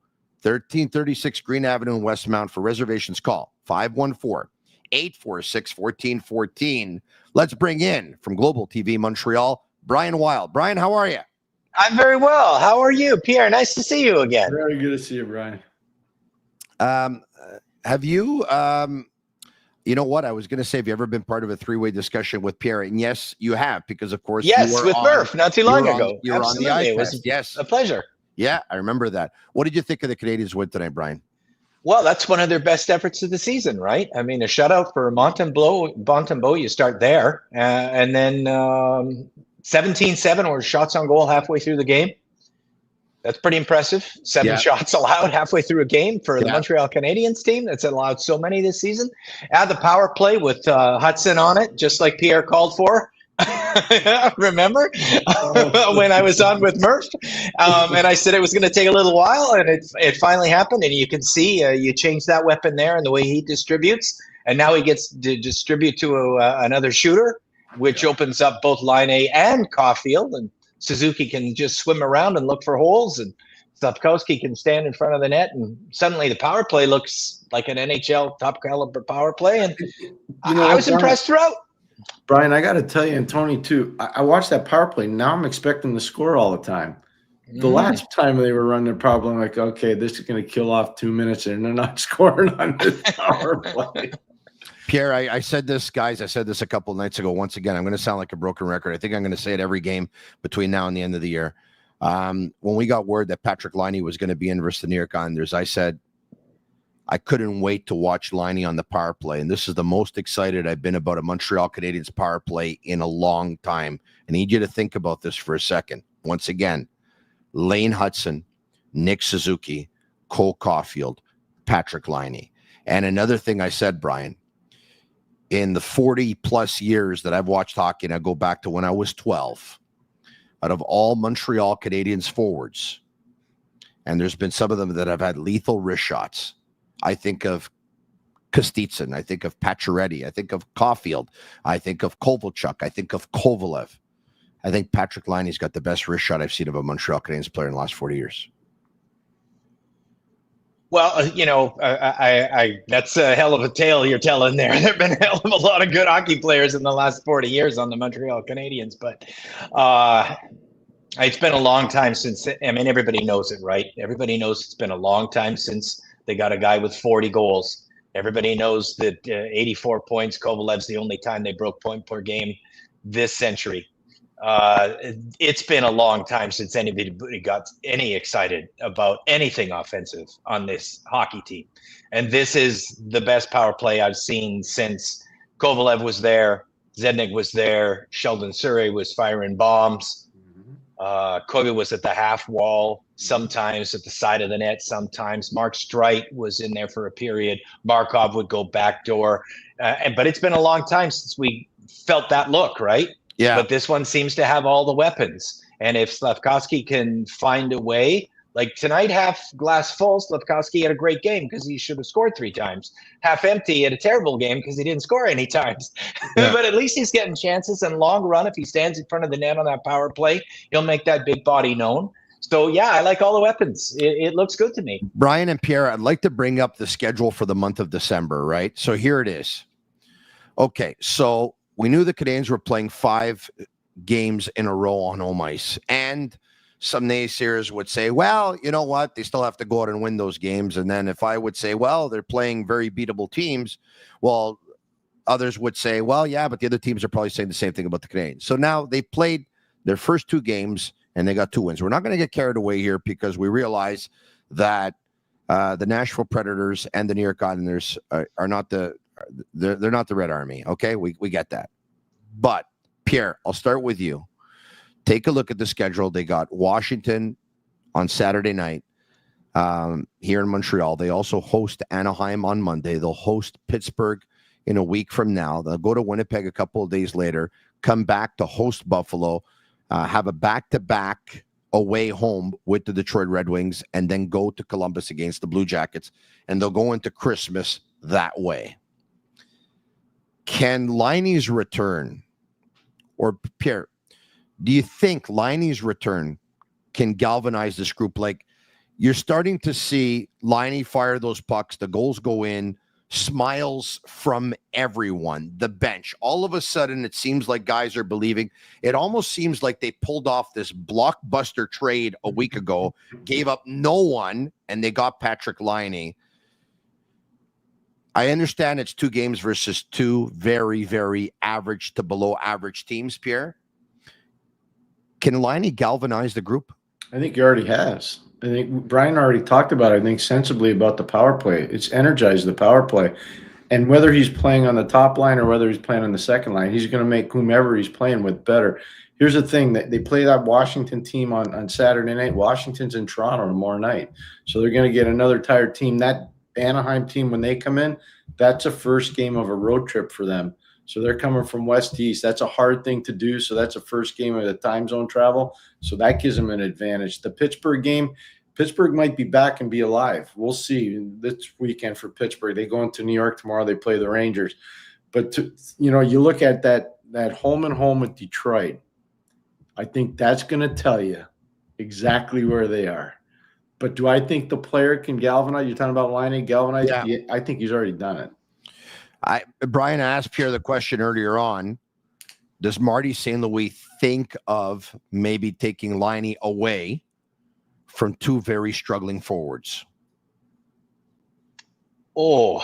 1336 Green Avenue in Westmount. For reservations, call 514-846-1414. Let's bring in, from Global TV Montreal, Brian Wilde. Brian, how are you? I'm very well. How are you, Pierre? Nice to see you again. Very good to see you, Brian. Have you, you know what? I was going to say, have you ever been part of a three-way discussion with Pierre? And yes, you have, because of course, yes, with Murph, not too long ago. You were on the iPad. It was yes, a pleasure. Yeah, I remember that. What did you think of the Canadiens win tonight, Brian? Well, that's one of their best efforts of the season, right? I mean, a shutout for Montembeault, you start there. And then 17-7 or shots on goal halfway through the game. That's pretty impressive. Seven shots allowed halfway through a game for the Montreal Canadiens team that's allowed so many this season. Add the power play with Hudson on it, just like Pierre called for. Remember when I was on with Murph? And I said it was going to take a little while, and it finally happened. And you can see you change that weapon there and the way he distributes. And now he gets to distribute to another shooter, which opens up both Laine and Caulfield. And Suzuki can just swim around and look for holes, and Slafkowski can stand in front of the net, and suddenly the power play looks like an NHL top caliber power play. And I was impressed throughout. Brian, I got to tell you, and Tony too, I watched that power play. Now I'm expecting to score all the time. The last time they were running the power play, I'm like, okay, this is going to kill off 2 minutes, and they're not scoring on this power play. Pierre, I said this, guys. I said this a couple of nights ago. Once again, I'm going to sound like a broken record. I think I'm going to say it every game between now and the end of the year. When we got word that Patrik Laine was going to be in versus the New York Islanders, I said I couldn't wait to watch Laine on the power play. And this is the most excited I've been about a Montreal Canadiens power play in a long time. I need you to think about this for a second. Once again, Lane Hudson, Nick Suzuki, Cole Caulfield, Patrik Laine. And another thing I said, Brian, in the 40-plus years that I've watched hockey, and I go back to when I was 12, out of all Montreal Canadiens forwards, and there's been some of them that have had lethal wrist shots. I think of Kostitsyn. I think of Pacioretty. I think of Caulfield. I think of Kovalchuk. I think of Kovalev. I think Patrik Laine's got the best wrist shot I've seen of a Montreal Canadiens player in the last 40 years. Well, I that's a hell of a tale you're telling there. There have been a hell of a lot of good hockey players in the last 40 years on the Montreal Canadiens, but it's been a long time since, I mean, everybody knows it, right? Everybody knows it's been a long time since they got a guy with 40 goals. Everybody knows that 84 points, Kovalev's the only time they broke point per game this century. It's been a long time since anybody got any excited about anything offensive on this hockey team. And this is the best power play I've seen since Kovalev was there, Zednik was there, Sheldon Surrey was firing bombs. Kobe was at the half wall, sometimes at the side of the net, sometimes. Mark Streit was in there for a period. Markov would go backdoor. But it's been a long time since we felt that look, right? Yeah. But this one seems to have all the weapons. And if Slafkowski can find a way, like tonight, half glass full, Slafkowski had a great game because he should have scored 3 times. Half empty, he had a terrible game because he didn't score any times. Yeah. But at least he's getting chances. And long run, if he stands in front of the net on that power play, he'll make that big body known. So, yeah, I like all the weapons. It looks good to me. Brian and Pierre, I'd like to bring up the schedule for the month of December, right? So here it is. Okay, so we knew the Canadiens were playing 5 games in a row on home ice. And some naysayers would say, well, you know what? They still have to go out and win those games. And then if I would say, well, they're playing very beatable teams, well, others would say, well, yeah, but the other teams are probably saying the same thing about the Canadiens. So now they played their first 2 games and they got 2 wins. We're not going to get carried away here because we realize that the Nashville Predators and the New York Islanders are not they're not the Red Army. Okay, we get that. But Pierre, I'll start with you. Take a look at the schedule. They got Washington on Saturday night here in Montreal. They also host Anaheim on Monday. They'll host Pittsburgh in a week from now. They'll go to Winnipeg a couple of days later, come back to host Buffalo, have a back-to-back away home with the Detroit Red Wings, and then go to Columbus against the Blue Jackets. And they'll go into Christmas that way. Can Laine's return, or Pierre, do you think Laine's return can galvanize this group? Like, you're starting to see Laine fire those pucks, the goals go in, smiles from everyone, the bench. All of a sudden, it seems like guys are believing. It almost seems like they pulled off this blockbuster trade a week ago, gave up no one, and they got Patrik Laine. I understand it's 2 games versus 2 very, very average to below average teams, Pierre. Can Laine galvanize the group? I think he already has. I think Brian already talked about it, I think, sensibly about the power play. It's energized the power play. And whether he's playing on the top line or whether he's playing on the second line, he's going to make whomever he's playing with better. Here's the thing, that they play that Washington team on Saturday night. Washington's in Toronto tomorrow night. So they're going to get another tired team. That Anaheim team, when they come in, that's a first game of a road trip for them. So they're coming from west to east. That's a hard thing to do. So that's a first game of the time zone travel. So that gives them an advantage. The Pittsburgh game, Pittsburgh might be back and be alive. We'll see this weekend for Pittsburgh. They go into New York tomorrow. They play the Rangers. But, you look at that home and home with Detroit, I think that's going to tell you exactly where they are. But do I think the player can galvanize? You're talking about Laine galvanize? Yeah. I think he's already done it. Brian asked Pierre the question earlier on, does Marty St. Louis think of maybe taking Laine away from 2 very struggling forwards? Oh,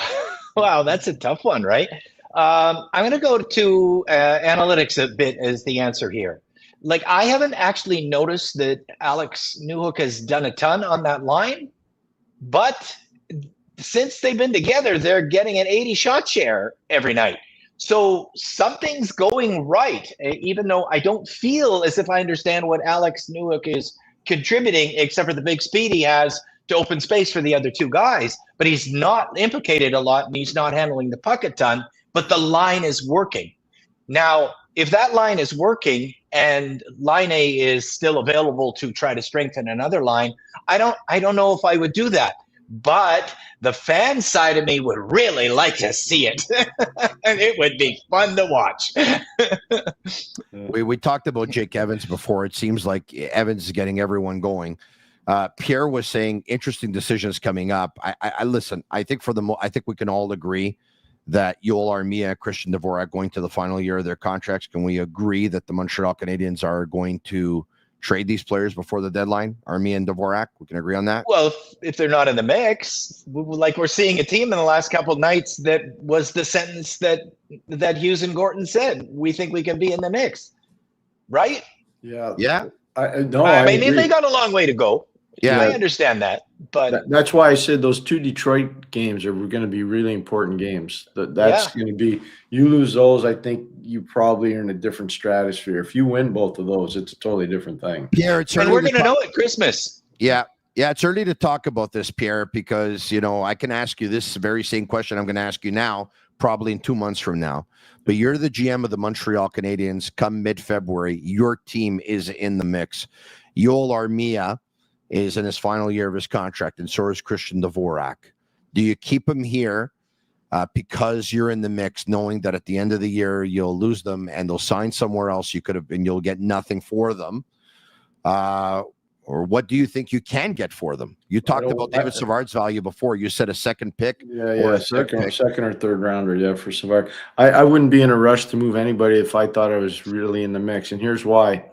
wow, that's a tough one, right? I'm going to go to analytics a bit as the answer here. Like, I haven't actually noticed that Alex Newhook has done a ton on that line, but since they've been together, they're getting an 80 shot share every night. So something's going right, even though I don't feel as if I understand what Alex Newhook is contributing, except for the big speed he has to open space for the other 2 guys. But he's not implicated a lot, and he's not handling the puck a ton, but the line is working. Now, if that line is working and Laine is still available to try to strengthen another line, I don't know if I would do that. But the fan side of me would really like to see it. And it would be fun to watch. We talked about Jake Evans before. It seems like Evans is getting everyone going. Pierre was saying interesting decisions coming up. I listen. I think I think we can all agree that Yoel Armia, Christian Dvorak going to the final year of their contracts. Can we agree that the Montreal Canadiens are going to trade these players before the deadline? Armia and Dvorak, we can agree on that? Well, if they're not in the mix, like we're seeing a team in the last couple of nights that was the sentence that Hughes and Gorton said. We think we can be in the mix, right? Yeah. Yeah. I mean, agree. they got a long way to go. Yeah, I understand that, but that's why I said those 2 Detroit games are going to be really important games. That's going to be, you lose those, I think you probably are in a different stratosphere. If you win both of those, it's a totally different thing. Pierre, and we're going to know at Christmas. Yeah, it's early to talk about this, Pierre, because I can ask you this very same question I'm going to ask you now, probably in 2 months from now. But you're the GM of the Montreal Canadiens. Come mid-February, your team is in the mix. Yoel Armia is in his final year of his contract, and so is Christian Dvorak. Do you keep him here because you're in the mix, knowing that at the end of the year you'll lose them and they'll sign somewhere else? You'll get nothing for them. Or what do you think you can get for them? You talked about David Savard's value before. You said a second pick. Yeah, second or third rounder. Yeah, for Savard. I wouldn't be in a rush to move anybody if I thought I was really in the mix, and here's why.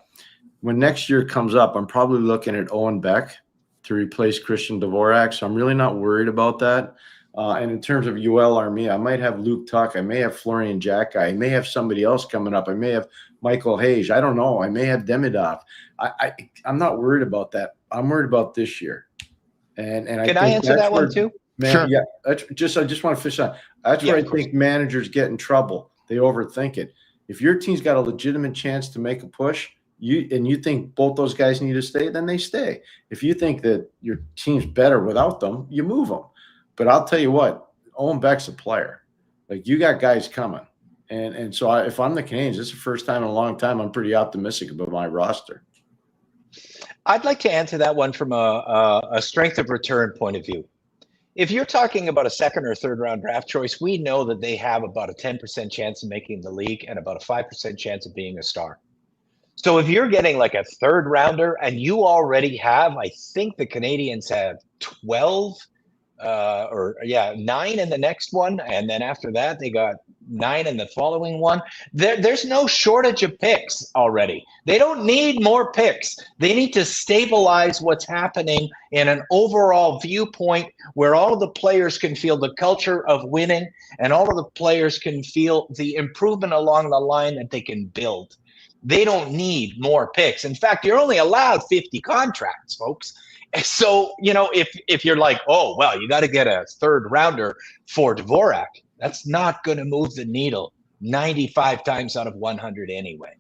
When next year comes up, I'm probably looking at Owen Beck to replace Christian Dvorak, so I'm really not worried about that. And in terms of Yoel Armia, I might have Luke Tuck. I may have Florian Jack. I may have somebody else coming up. I may have Michael Hayes. I don't know. I may have Demidov. I'm not worried about that. I'm worried about this year. And Can I answer that one too? Sure. Yeah. I just want to fish on. That's where I think managers get in trouble. They overthink it. If your team's got a legitimate chance to make a push, you think both those guys need to stay, then they stay. If you think that your team's better without them, you move them. But I'll tell you what, Owen Beck's a player. Like, you got guys coming. And so if I'm the Canadiens, this is the first time in a long time I'm pretty optimistic about my roster. I'd like to answer that one from a strength of return point of view. if you're talking about a second or third round draft choice, we know that they have about a 10% chance of making the league and about a 5% chance of being a star. So if you're getting like a third rounder and you already have, I think the Canadiens have 12 9 in the next one. And then after that, they got 9 in the following one. There's no shortage of picks already. They don't need more picks. They need to stabilize what's happening in an overall viewpoint where all of the players can feel the culture of winning and all of the players can feel the improvement along the line that they can build. They don't need more picks. In fact, you're only allowed 50 contracts, folks. So, if you're like, oh, well, you got to get a third rounder for Dvorak, that's not going to move the needle 95 times out of 100 anyway.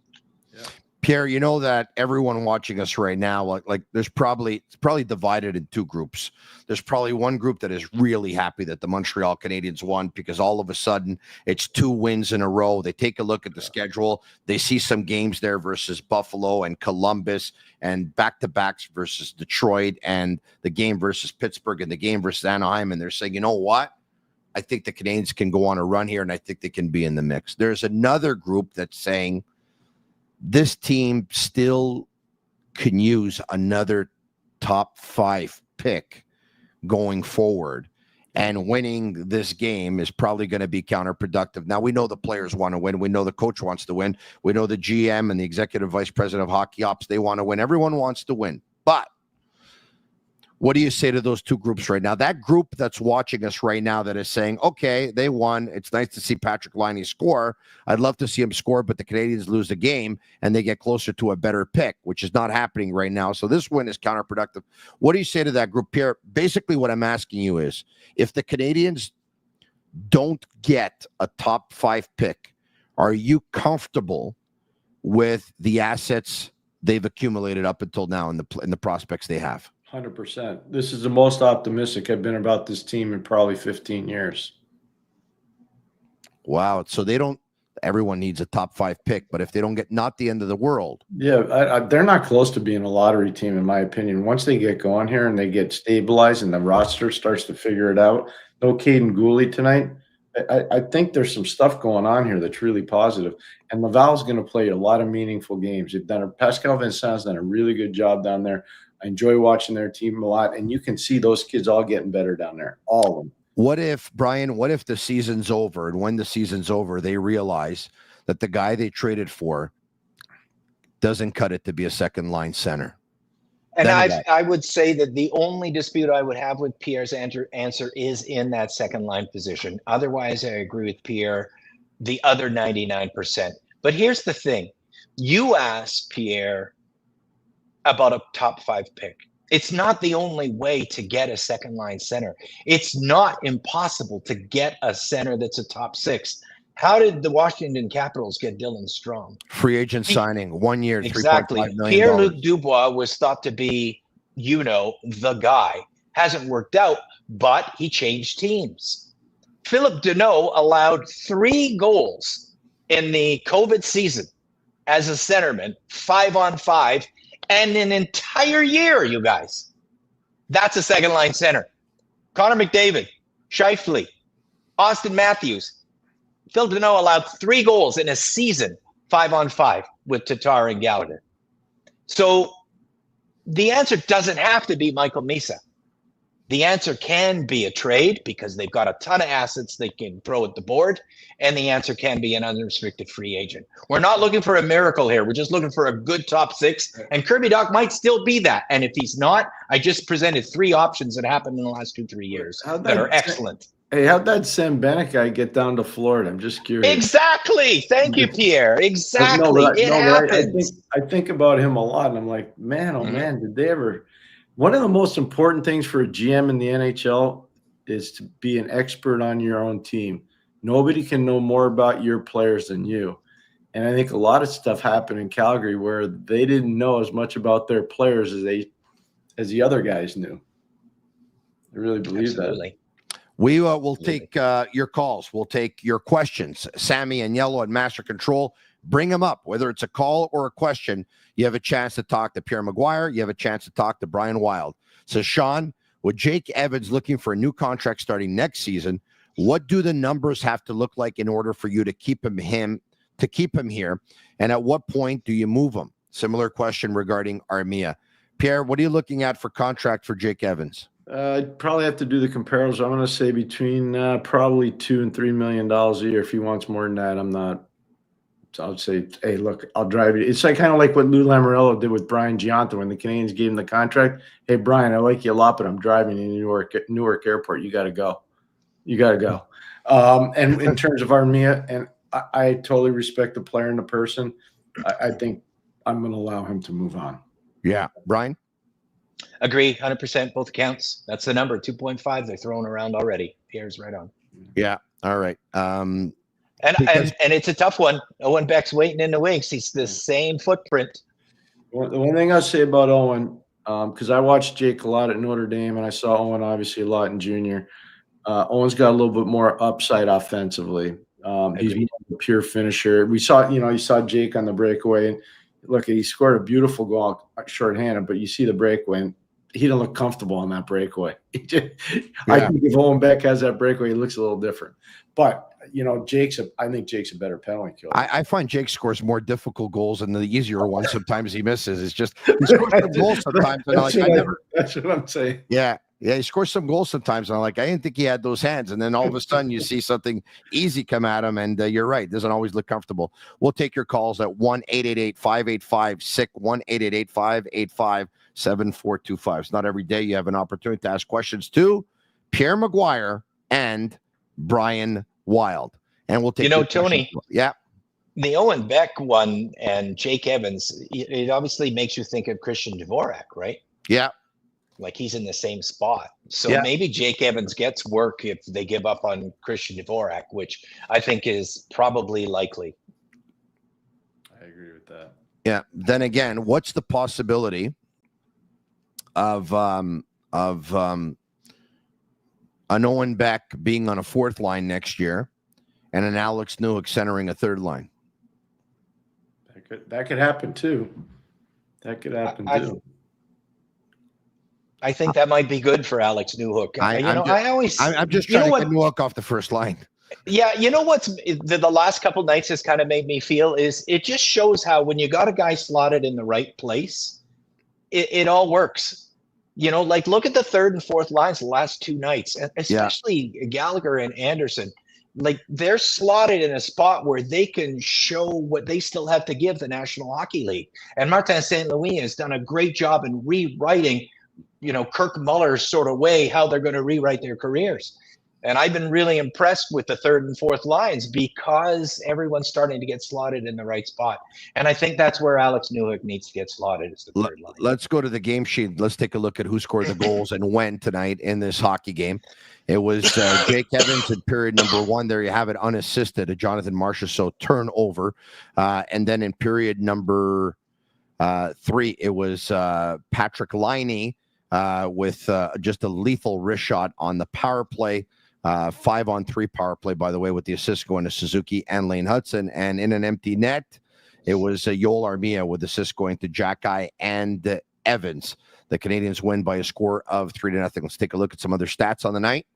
Yeah. Pierre, you know that everyone watching us right now, like it's probably divided in two groups. There's probably one group that is really happy that the Montreal Canadiens won because all of a sudden it's 2 wins in a row. They take a look at the schedule. They see some games there versus Buffalo and Columbus and back-to-backs versus Detroit and the game versus Pittsburgh and the game versus Anaheim. And they're saying, you know what? I think the Canadiens can go on a run here and I think they can be in the mix. There's another group that's saying, this team still can use another top 5 pick going forward, and winning this game is probably going to be counterproductive. Now, we know the players want to win. We know the coach wants to win. We know the GM and the executive vice president of hockey ops, they want to win. Everyone wants to win. But what do you say to those two groups right now? That group that's watching us right now that is saying, okay, they won. It's nice to see Patrik Laine score. I'd love to see him score, but the Canadiens lose the game and they get closer to a better pick, which is not happening right now. So this win is counterproductive. What do you say to that group, Pierre? Basically what I'm asking you is, if the Canadiens don't get a top 5 pick, are you comfortable with the assets they've accumulated up until now in the prospects they have? 100%. This is the most optimistic I've been about this team in probably 15 years. Wow. So everyone needs a top 5 pick, but if they don't get, not the end of the world. Yeah, they're not close to being a lottery team, in my opinion. Once they get going here and they get stabilized and the roster starts to figure it out, no Caden Gooley tonight, I think there's some stuff going on here that's really positive. And Laval's going to play a lot of meaningful games. Pascal Vincent's done a really good job down there. I enjoy watching their team a lot, and you can see those kids all getting better down there, all of them. What if the season's over, and when the season's over, they realize that the guy they traded for doesn't cut it to be a second-line center? And I would say that the only dispute I would have with Pierre's answer is in that second-line position. Otherwise, I agree with Pierre, the other 99%. But here's the thing. You asked Pierre about a top 5 pick. It's not the only way to get a second line center. It's not impossible to get a center that's a top 6. How did the Washington Capitals get Dylan Strome? Free agent signing, 1 year, exactly. $3.5 million. Pierre-Luc Dubois was thought to be, the guy. Hasn't worked out, but he changed teams. Philip Deneau allowed 3 goals in the COVID season as a centerman, 5-on-5, and an entire year, you guys. That's a second-line center. Connor McDavid, Scheifele, Austin Matthews. Phil Deneau allowed 3 goals in a season, 5-on-5 with Tatar and Gallagher. So the answer doesn't have to be Michael Misa. The answer can be a trade because they've got a ton of assets they can throw at the board, and the answer can be an unrestricted free agent. We're not looking for a miracle here. We're just looking for a good top 6, and Kirby Dach might still be that. And if he's not, I just presented 3 options that happened in the last 2-3 years that are excellent. Hey, how'd that Sam Bennett guy get down to Florida? I'm just curious. Exactly. Thank you, Pierre. Exactly. It happens. I think about him a lot, and I'm like, man, oh man, did they ever? One of the most important things for a GM in the NHL is to be an expert on your own team. Nobody can know more about your players than you. And I think a lot of stuff happened in Calgary where they didn't know as much about their players as the other guys knew. I really believe that. We will take your calls. We'll take your questions. Sammy and Yellow and Master Control. Bring them up. Whether it's a call or a question, you have a chance to talk to Pierre Maguire. You have a chance to talk to Brian Wilde. So, Sean, with Jake Evans looking for a new contract starting next season, what do the numbers have to look like in order for you to keep him here? And at what point do you move him? Similar question regarding Armia. Pierre, what are you looking at for contract for Jake Evans? I'd probably have to do the comparison. I'm going to say between probably $2 and $3 million a year. If he wants more than that, I'm not. So I would say, hey, look, I'll drive you. It's like kind of like what Lou Lamoriello did with Brian Giunta when the Canadiens gave him the contract. Hey, Brian, I like you a lot, but I'm driving you to Newark Airport. You got to go. And in terms of Armia, and I totally respect the player and the person. I think I'm going to allow him to move on. Yeah, Brian. Agree, 100%, both accounts. That's the number, 2.5. They're throwing around already. Pierre's right on. Yeah, all right. And it's a tough one. Owen Beck's waiting in the wings. He's the same footprint. The one thing I'll say about Owen, because I watched Jake a lot at Notre Dame, and I saw Owen obviously a lot in junior. Owen's got a little bit more upside offensively. He's more of a pure finisher. We saw, you saw Jake on the breakaway, and look, he scored a beautiful goal shorthanded, but you see the breakaway, and he didn't look comfortable on that breakaway. I think if Owen Beck has that breakaway, he looks a little different. But I think Jake's a better penalty killer. I find Jake scores more difficult goals than the easier ones. Sometimes he misses. It's just he scores some goals sometimes. That's what I'm saying. Yeah, he scores some goals sometimes. And I'm like, I didn't think he had those hands. And then all of a sudden you see something easy come at him. And you're right. It doesn't always look comfortable. We'll take your calls at 1-888-585-SICK, 1-888-585-7425. It's not every day you have an opportunity to ask questions to Pierre McGuire and Brian Wilde. And we'll take Tony. Yeah. The Owen Beck one and Jake Evans, it obviously makes you think of Christian Dvorak, right? Yeah. Like he's in the same spot. So maybe Jake Evans gets work if they give up on Christian Dvorak, which I think is probably likely. I agree with that. Yeah. Then again, what's the possibility of an Owen Beck being on a fourth line next year and an Alex Newhook centering a third line? That could happen too. I think that might be good for Alex Newhook. I'm just trying to get Newhook off the first line. Yeah, what's the last couple nights has kind of made me feel is it just shows how when you got a guy slotted in the right place, it all works. Like look at the third and fourth lines the last two nights, especially Gallagher and Anderson. Like they're slotted in a spot where they can show what they still have to give the National Hockey League. And Martin St. Louis has done a great job in rewriting, Kirk Muller's sort of way, how they're going to rewrite their careers. And I've been really impressed with the third and fourth lines because everyone's starting to get slotted in the right spot. And I think that's where Alex Newhook needs to get slotted as the third line. Let's go to the game sheet. Let's take a look at who scored the goals and when tonight in this hockey game. It was Jake Evans in period number 1. There you have it, unassisted, a Jonathan Marchessault turnover. And then in period number 3, it was Patrik Laine with just a lethal wrist shot on the power play. 5-on-3 power play, by the way, with the assists going to Suzuki and Lane Hudson. And in an empty net, it was Yoel Armia with assists going to Jacky and Evans. The Canadiens win by a score of 3-0. Let's take a look at some other stats on the night.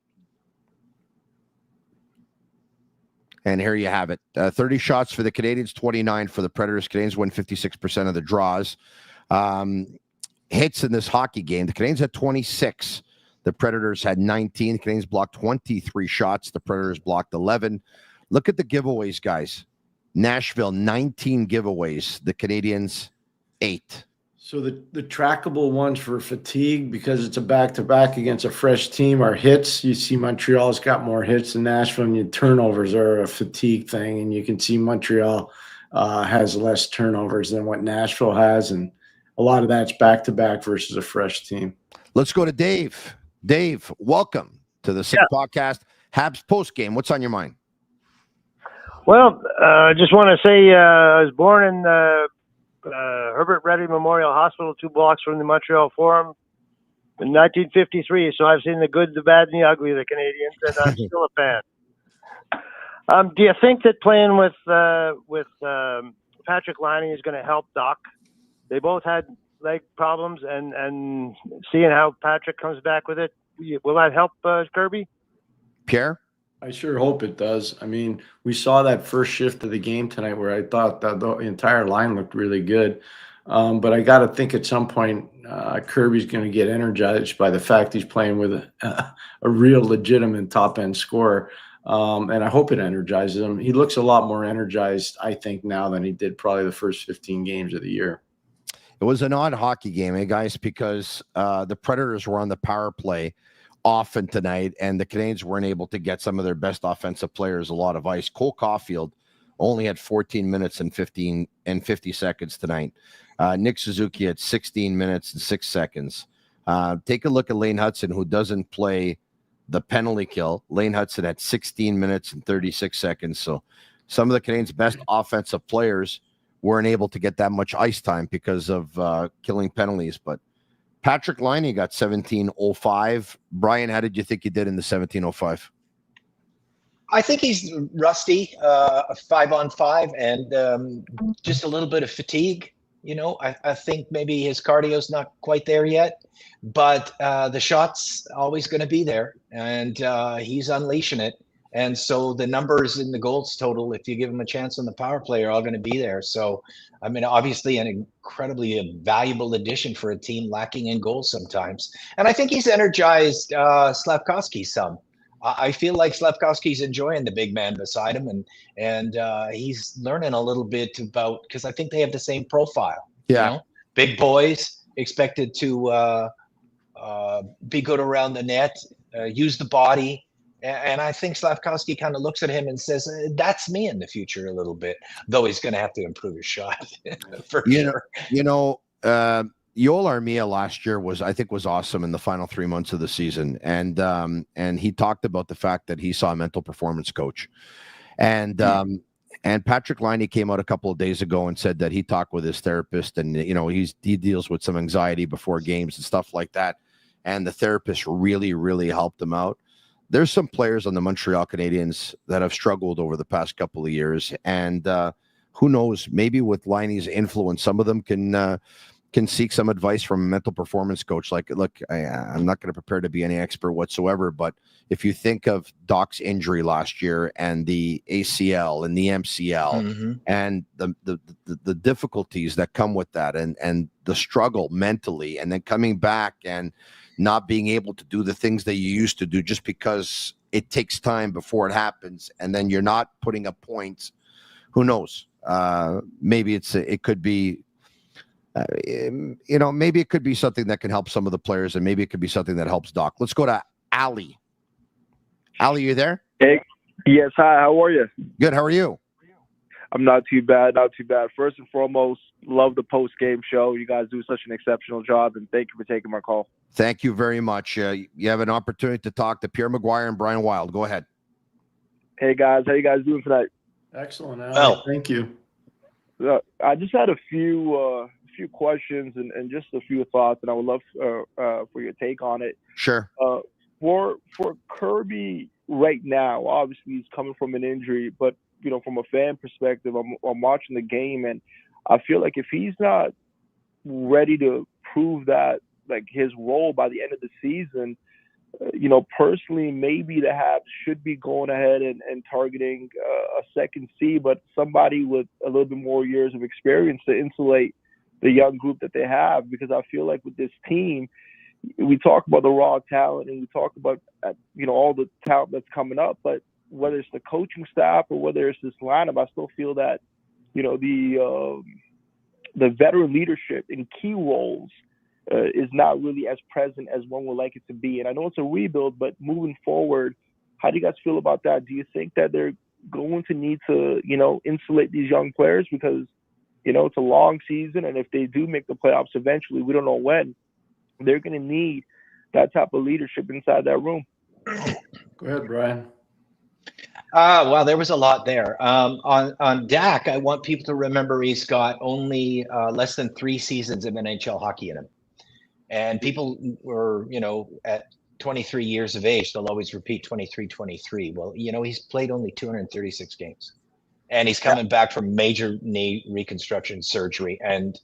And here you have it. 30 shots for the Canadiens, 29 for the Predators. Canadiens win 56% of the draws. Hits in this hockey game. The Canadiens had 26. The Predators had 19. The Canadiens blocked 23 shots. The Predators blocked 11. Look at the giveaways, guys. Nashville, 19 giveaways. The Canadiens, 8. So the trackable ones for fatigue, because it's a back-to-back against a fresh team, are hits. You see Montreal's got more hits than Nashville, and your turnovers are a fatigue thing. And you can see Montreal has less turnovers than what Nashville has. And a lot of that's back-to-back versus a fresh team. Let's go to Dave. Dave, welcome to the Sick Podcast. Habs postgame. What's on your mind? Well, I just want to say I was born in Herbert Reddy Memorial Hospital, 2 blocks from the Montreal Forum in 1953. So I've seen the good, the bad, and the ugly of the Canadiens, and I'm still a fan. Do you think that playing with Patrik Laine is going to help Doc? They both had leg problems, and seeing how Patrik comes back with it, will that help Kirby? Pierre? I sure hope it does. I mean, we saw that first shift of the game tonight where I thought that the entire line looked really good. But I got to think at some point Kirby's going to get energized by the fact he's playing with a real legitimate top-end scorer. And I hope it energizes him. He looks a lot more energized, I think, now than he did probably the first 15 games of the year. It was an odd hockey game, guys, because the Predators were on the power play often tonight, and the Canadiens weren't able to get some of their best offensive players a lot of ice. Cole Caulfield only had 14 minutes and 50 seconds tonight. Nick Suzuki had 16 minutes and 6 seconds. Take a look at Lane Hudson, who doesn't play the penalty kill. Lane Hudson had 16 minutes and 36 seconds. So some of the Canadiens' best offensive players weren't able to get that much ice time because of killing penalties. But Patrik Laine got 17:05. Brian, how did you think he did in the 17:05? I think he's rusty, 5-on-5, and just a little bit of fatigue. You know, I think maybe his cardio's not quite there yet, but the shot's always going to be there, and he's unleashing it. And so the numbers in the goals total, if you give him a chance on the power play, are all going to be there. So, I mean, obviously an incredibly valuable addition for a team lacking in goals sometimes. And I think he's energized Slafkovsky some. I feel like Slafkovsky's enjoying the big man beside him, and he's learning a little bit about, because I think they have the same profile. Yeah. You know? Big boys expected to be good around the net, use the body. And I think Slafkovsky kind of looks at him and says, that's me in the future a little bit, though he's going to have to improve his shot for sure. Yoel Armia last year was awesome in the final 3 months of the season. And he talked about the fact that he saw a mental performance coach. And Patrik Laine came out a couple of days ago and said that he talked with his therapist, and, you know, he deals with some anxiety before games and stuff like that. And the therapist really, really helped him out. There's some players on the Montreal Canadiens that have struggled over the past couple of years. And who knows, maybe with Laine's influence, some of them can seek some advice from a mental performance coach. Like, look, I'm not going to prepare to be any expert whatsoever, but if you think of Doc's injury last year and the ACL and the MCL and the difficulties that come with that, and the struggle mentally, and then coming back and not being able to do the things that you used to do just because it takes time before it happens, and then you're not putting up points. Who knows? Maybe it could be. Maybe it could be something that can help some of the players, and maybe it could be something that helps Doc. Let's go to Ali. Ali, you there? Hey, yes. Hi, how are you? Good. How are you? I'm not too bad. First and foremost, love the post-game show. You guys do such an exceptional job, and thank you for taking my call. Thank you very much. You have an opportunity to talk to Pierre McGuire and Brian Wilde. Go ahead. Hey, guys. How you guys doing tonight? Excellent, Ali. Well, thank you. I just had a few questions and just a few thoughts, and I would love for your take on it. Sure. For Kirby right now, obviously he's coming from an injury, but you know, from a fan perspective, I'm watching the game, and I feel like if he's not ready to prove that, like, his role by the end of the season, personally, maybe the Habs should be going ahead and targeting a second C, but somebody with a little bit more years of experience to insulate the young group that they have. Because I feel like with this team, we talk about the raw talent and we talk about, all the talent that's coming up, but whether it's the coaching staff or whether it's this lineup, I still feel that, the veteran leadership in key roles is not really as present as one would like it to be. And I know it's a rebuild, but moving forward, how do you guys feel about that? Do you think that they're going to need to, insulate these young players? Because, it's a long season, and if they do make the playoffs eventually, we don't know when, they're going to need that type of leadership inside that room. Go ahead, Brian. Well, there was a lot there. On Dak, I want people to remember he's got only less than 3 seasons of NHL hockey in him. And people were, at 23 years of age, they'll always repeat 23. Well, he's played only 236 games. And he's coming back from major knee reconstruction surgery. And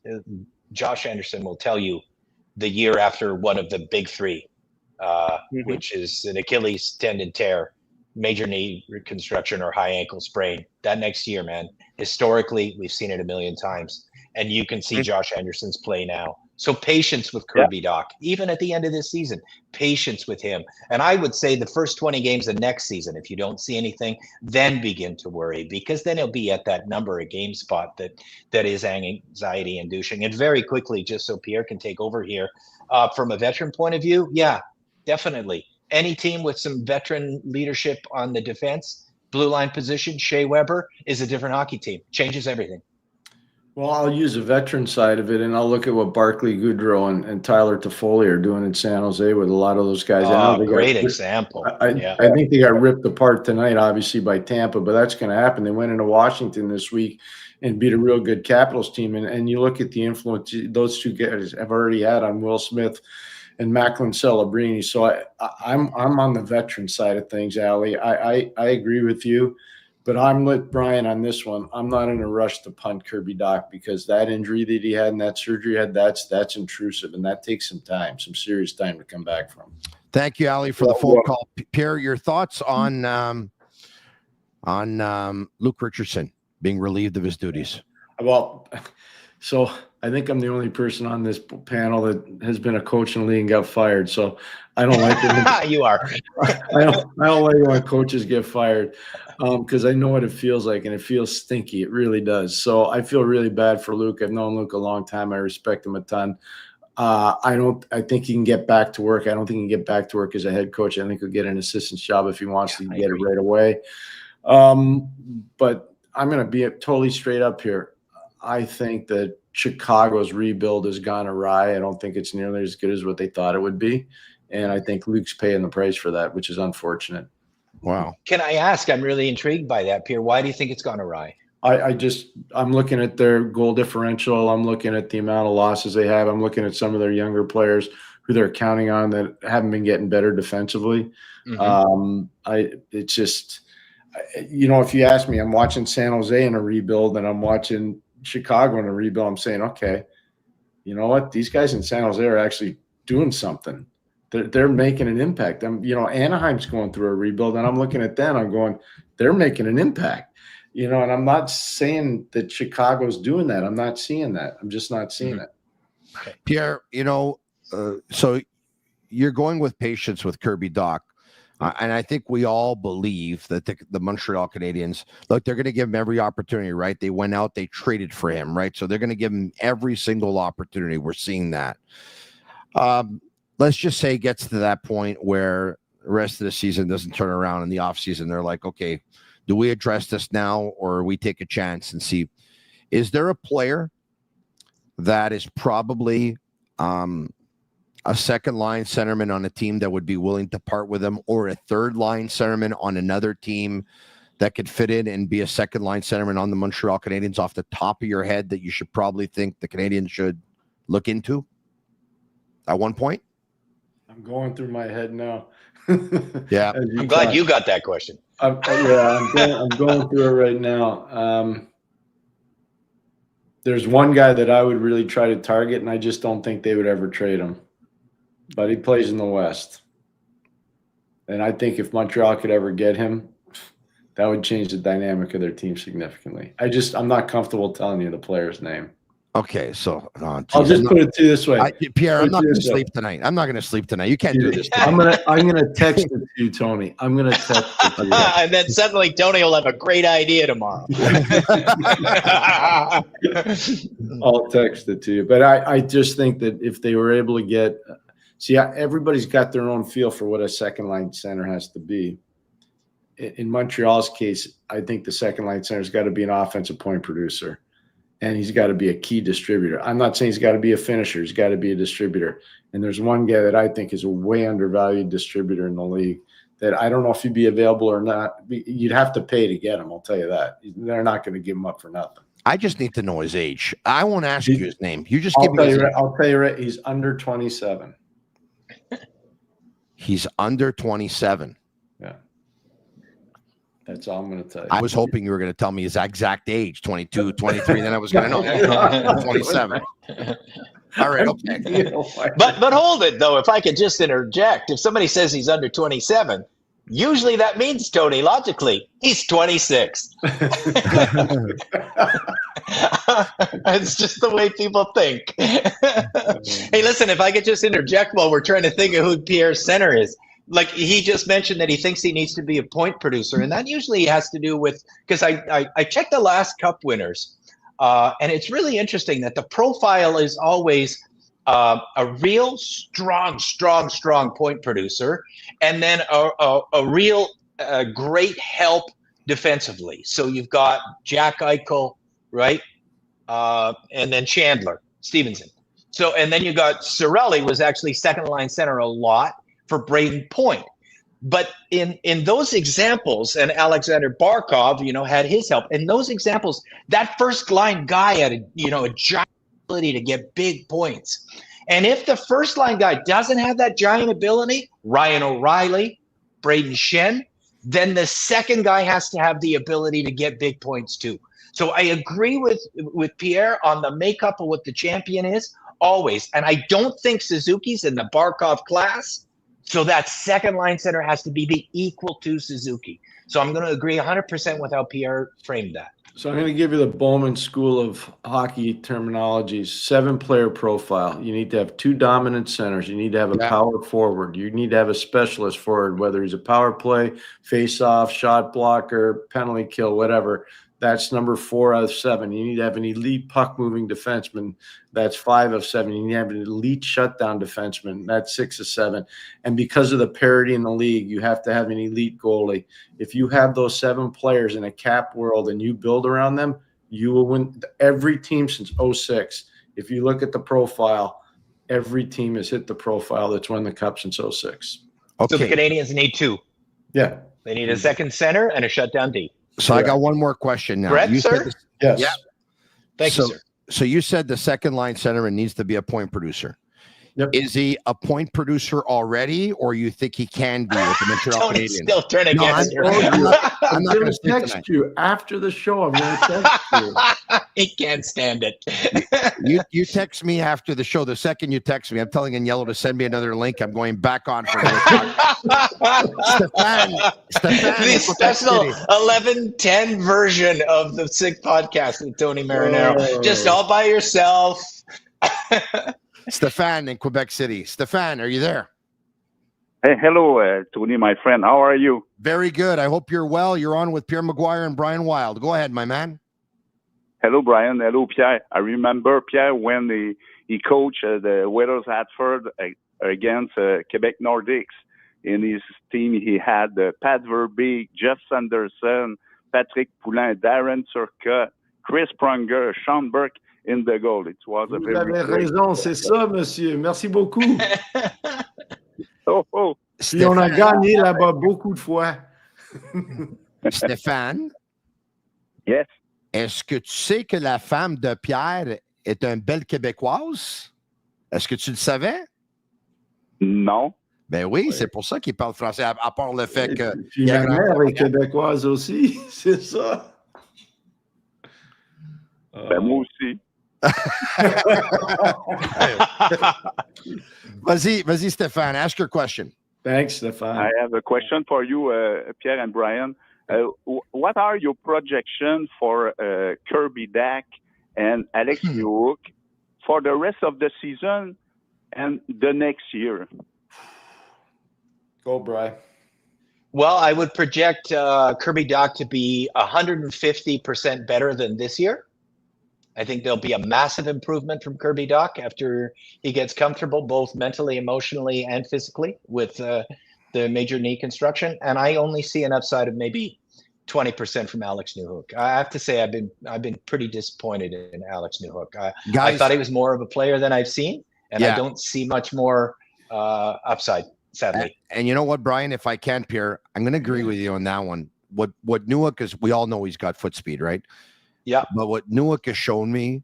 Josh Anderson will tell you the year after one of the big three, which is an Achilles tendon tear, major knee reconstruction, or high ankle sprain. That next year, man, historically, we've seen it a million times. And you can see Josh Anderson's play now. So patience with Kirby Dach, even at the end of this season, patience with him. And I would say the first 20 games of next season, if you don't see anything, then begin to worry, because then he'll be at that number of game spot that is anxiety inducing. And very quickly, just so Pierre can take over here, from a veteran point of view, yeah, definitely. Any team with some veteran leadership on the defense, blue line position, Shea Weber, is a different hockey team. Changes everything. Well, I'll use the veteran side of it, and I'll look at what Barclay Goodrow and Tyler Toffoli are doing in San Jose with a lot of those guys. Great example. I think they got ripped apart tonight, obviously, by Tampa, but that's going to happen. They went into Washington this week and beat a real good Capitals team, and you look at the influence those two guys have already had on Will Smith and Macklin Celebrini. So I'm on the veteran side of things, Ali. I agree with you. But I'm with Brian on this one. I'm not in a rush to punt Kirby Dach, because that injury that he had and that surgery he had, that's intrusive, and that takes some time, some serious time to come back from. Thank you, Ali, for the phone call. Pierre, your thoughts on Luke Richardson being relieved of his duties? Well, so I think I'm the only person on this panel that has been a coach in the league and got fired. So I don't like it. You are. I don't like it when coaches get fired, because I know what it feels like, and it feels stinky. It really does. So I feel really bad for Luke. I've known Luke a long time. I respect him a ton. I think he can get back to work. I don't think he can get back to work as a head coach. I think he'll get an assistant's job if he wants to get it right away. But I'm going to be totally straight up here. I think that Chicago's rebuild has gone awry. I don't think it's nearly as good as what they thought it would be. And I think Luke's paying the price for that, which is unfortunate. Wow. Can I ask? I'm really intrigued by that, Pierre. Why do you think it's gone awry? I'm looking at their goal differential. I'm looking at the amount of losses they have. I'm looking at some of their younger players who they're counting on that haven't been getting better defensively. It's just, if you ask me, I'm watching San Jose in a rebuild and I'm watching Chicago in a rebuild. I'm saying, okay, you know what? These guys in San Jose are actually doing something. They're making an impact. Anaheim's going through a rebuild, and I'm looking at them. I'm going, they're making an impact. And I'm not saying that Chicago's doing that. I'm not seeing that. I'm just not seeing it. Pierre, so you're going with patience with Kirby Dach. And I think we all believe that the Montreal Canadiens, look, they're going to give him every opportunity, right? They went out, they traded for him, right? So they're going to give him every single opportunity. We're seeing that. Let's just say it gets to that point where the rest of the season doesn't turn around in the offseason. They're like, okay, do we address this now, or we take a chance and see? Is there a player that is probably a second-line centerman on a team that would be willing to part with him, or a third-line centerman on another team that could fit in and be a second-line centerman on the Montreal Canadiens off the top of your head that you should probably think the Canadiens should look into at one point? I'm going through my head now. Yeah. I'm glad you got that question. I'm going through it right now. There's one guy that I would really try to target, and I just don't think they would ever trade him. But he plays in the West. And I think if Montreal could ever get him, that would change the dynamic of their team significantly. I'm not comfortable telling you the player's name. Okay, so I'll just put it to you this way. Pierre, I'm not going to sleep tonight. I'm not going to sleep tonight. You can't do this. I'm gonna text it to you, Tony. I'm gonna text it to you. And then suddenly Tony will have a great idea tomorrow. I'll text it to you. But I just think that if they were able to get everybody's got their own feel for what a second line center has to be. In Montreal's case, I think the second line center's got to be an offensive point producer. And he's got to be a key distributor. I'm not saying he's got to be a finisher. He's got to be a distributor. And there's one guy that I think is a way undervalued distributor in the league that I don't know if he'd be available or not. You'd have to pay to get him, I'll tell you that. They're not going to give him up for nothing. I just need to know his age. I won't ask you his name. You just give me his age. I'll tell you right, he's under 27. He's under 27. Yeah. That's all I'm going to tell you. I was hoping you were going to tell me his exact age, 22, 23. Then I was going to know. 27. All right, okay. But hold it, though, if I could just interject. If somebody says he's under 27, usually that means, Tony, logically, he's 26. It's just the way people think. Hey, listen, if I could just interject while we're trying to think of who Pierre's center is. Like, he just mentioned that he thinks he needs to be a point producer, and that usually has to do with, because I checked the last Cup winners, and it's really interesting that the profile is always a real strong point producer, and then a real great help defensively. So you've got Jack Eichel, right? And then Chandler, Stevenson. So, and then you got Cirelli was actually second line center a lot for Braden Point. But in those examples, and Alexander Barkov, had his help. In those examples, that first line guy had a giant ability to get big points. And if the first line guy doesn't have that giant ability, Ryan O'Reilly, Braden Shen, then the second guy has to have the ability to get big points too. So I agree with Pierre on the makeup of what the champion is always. And I don't think Suzuki's in the Barkov class. So that second line center has to be the equal to Suzuki. So I'm going to agree 100% with how Pierre framed that. So I'm going to give you the Bowman School of Hockey terminologies. 7-player profile. You need to have 2 dominant centers. You need to have a power forward. You need to have a specialist forward, whether he's a power play, face-off, shot blocker, penalty kill, whatever. That's number 4 out of 7. You need to have an elite puck-moving defenseman. That's 5 of 7. You need to have an elite shutdown defenseman. That's 6 of 7. And because of the parity in the league, you have to have an elite goalie. If you have those 7 players in a cap world and you build around them, you will win. Every team since 06, if you look at the profile, every team has hit the profile that's won the Cup since 06. Okay. So the Canadiens need 2. Yeah. They need a second center and a shutdown D. So I got one more question now. Brett, sir? Yes. Yeah. Thank you, sir. So you said the second line center needs to be a point producer. Yep. Is he a point producer already, or you think he can be with the Montreal Tony's Canadiens? still turning against you. I'm not going to text you after the show. I'm going to text you. He can't stand it. You text me after the show. The second you text me, I'm telling Yellow to send me another link. I'm going back on for Stefan, the special 11:10 version of the Sick Podcast with Tony Marinaro. Just all by yourself. Stefan in Quebec City. Stefan, are you there? Hey, hello, Tony, my friend. How are you? Very good. I hope you're well. You're on with Pierre McGuire and Brian Wilde. Go ahead, my man. Hello, Brian. Hello, Pierre. I remember Pierre when he coached the Whalers Hartford against Quebec Nordics. In his team, he had Pat Verbeek, Jeff Sanderson, Patrick Poulin, Darren Turcotte, Chris Pronger, Sean Burke in the goal. It was a Vous avez raison, c'est ça, monsieur. Merci beaucoup. Puis on a gagné là-bas beaucoup de fois. Stéphane? Yes. Est-ce que tu sais que la femme de Pierre est une belle Québécoise? Est-ce que tu le savais? Non. Ben oui, c'est pour ça qu'il parle français, à part le fait que... Puis ma mère est québécoise aussi, c'est ça. Ben moi aussi. Vas-y, Stéphane. Ask your question. Thanks, Stéphane. I have a question for you, Pierre and Brian. What are your projections for Kirby Dach and Alex Newhook for the rest of the season and the next year? Go, Brian. Well, I would project Kirby Dach to be 150% better than this year. I think there'll be a massive improvement from Kirby Dach after he gets comfortable, both mentally, emotionally, and physically with the major knee construction. And I only see an upside of maybe 20% from Alex Newhook. I have to say I've been pretty disappointed in Alex Newhook. I thought he was more of a player than I've seen, and I don't see much more upside, sadly. And you know what, Brian? If I can, Pierre, I'm going to agree with you on that one. What Newhook is, we all know he's got foot speed, right? Yeah. But what Newhook has shown me,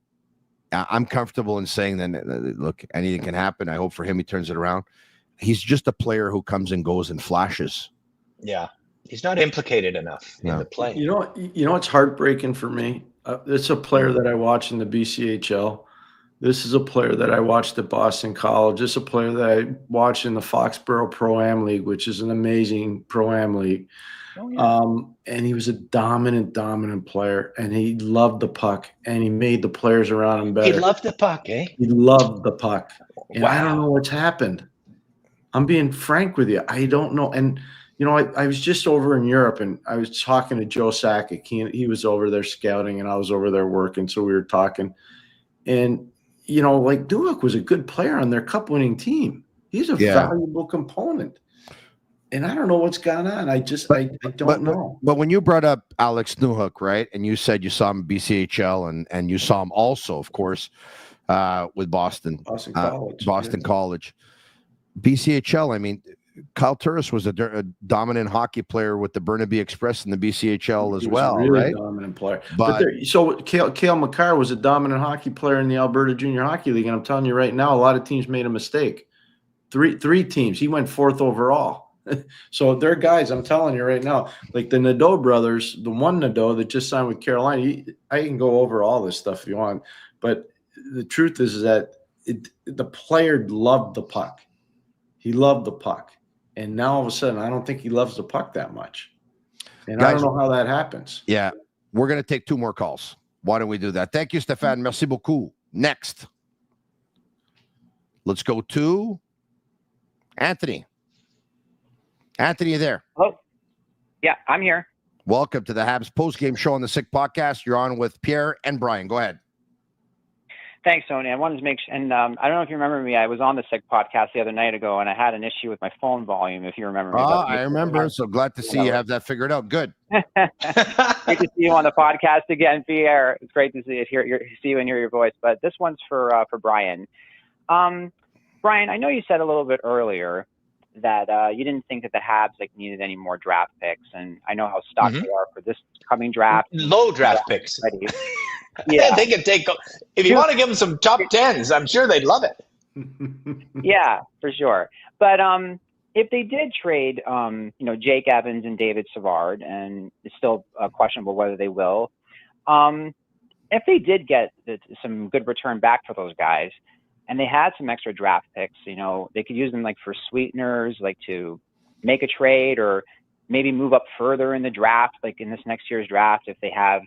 I'm comfortable in saying that, look, anything can happen. I hope for him he turns it around. He's just a player who comes and goes in flashes. Yeah. He's not implicated enough in the play. You know what's heartbreaking for me? It's a player that I watch in the BCHL. This is a player that I watched at Boston College. This is a player that I watched in the Foxborough Pro-Am League, which is an amazing Pro-Am league. Oh, yeah. And he was a dominant player, and he loved the puck, and he made the players around him better. He loved the puck, eh? He loved the puck. And wow. I don't know what's happened. I'm being frank with you. I don't know. And, you know, I was just over in Europe, and I was talking to Joe Sakic. He was over there scouting, and I was over there working, so we were talking. And, you know, like, Duhok was a good player on their cup-winning team. He's a valuable component. And I don't know what's gone on. I don't know. But when you brought up Alex Newhook, right, and you said you saw him BCHL and you saw him also, of course, with Boston College. BCHL, I mean, Kyle Turris was a dominant hockey player with the Burnaby Express in the BCHL as well, really right? Dominant player. So Cale McGuire was a dominant hockey player in the Alberta Junior Hockey League, and I'm telling you right now, a lot of teams made a mistake. Three teams. He went 4th overall. So they're guys, I'm telling you right now, like the Nadeau brothers, the one Nadeau that just signed with Carolina. I can go over all this stuff if you want, but the truth is that the player loved the puck. He loved the puck. And now all of a sudden, I don't think he loves the puck that much. And guys, I don't know how that happens. Yeah. We're going to take 2 more calls. Why don't we do that? Thank you, Stéphane. Merci beaucoup. Next. Let's go to Anthony. Anthony, you there? Oh, yeah, I'm here. Welcome to the Habs post-game show on the Sick Podcast. You're on with Pierre and Brian. Go ahead. Thanks, Tony. I wanted to make sure, and I don't know if you remember me. I was on the Sick Podcast the other night ago, and I had an issue with my phone volume, if you remember me. I remember. So glad to see you have that figured out. Good. Great to see you on the podcast again, Pierre. It's great to see you and hear your voice. But this one's for Brian. Brian, I know you said a little bit earlier that you didn't think that the Habs needed any more draft picks, and I know how stocked they are for this coming draft. Low draft picks. Yeah, they could take. If you want to give them some top 10s, I'm sure they'd love it. Yeah, for sure. But if they did trade, Jake Evans and David Savard, and it's still questionable whether they will. If they did get some good return back for those guys, and they had some extra draft picks, they could use them for sweeteners, to make a trade or maybe move up further in the draft, in this next year's draft, if they have,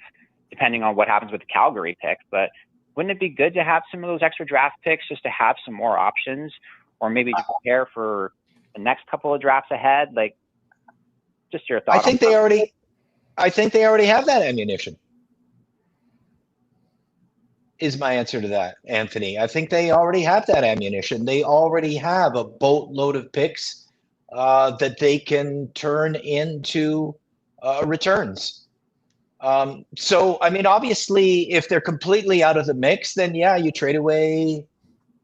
depending on what happens with the Calgary pick. But wouldn't it be good to have some of those extra draft picks just to have some more options, or maybe to prepare for the next couple of drafts ahead? Just your thoughts. I think they already have that ammunition. Is my answer to that, Anthony. I think they already have that ammunition. They already have a boatload of picks that they can turn into returns. So, I mean, obviously, if they're completely out of the mix, then you trade away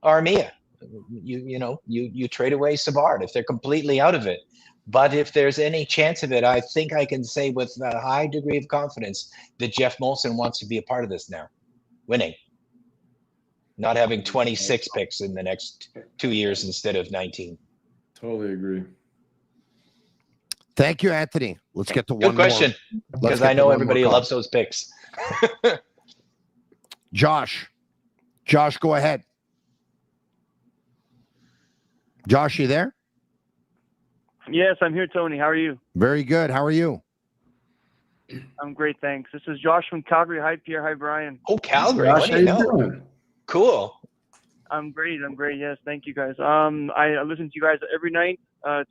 Armia. You trade away Savard if they're completely out of it. But if there's any chance of it, I think I can say with a high degree of confidence that Jeff Molson wants to be a part of this now. Winning. Not having 26 picks in the next 2 years instead of 19. Totally agree. Thank you, Anthony. Let's get to one Good question, because I know everybody loves those picks. Josh, go ahead. Josh, you there? Yes, I'm here, Tony. How are you? Very good. How are you? I'm great, thanks. This is Josh from Calgary. Hi, Pierre. Hi, Brian. Oh, Calgary. Josh, what do you know? doing? Cool. I'm great. Yes, thank you, guys. I listen to you guys every night,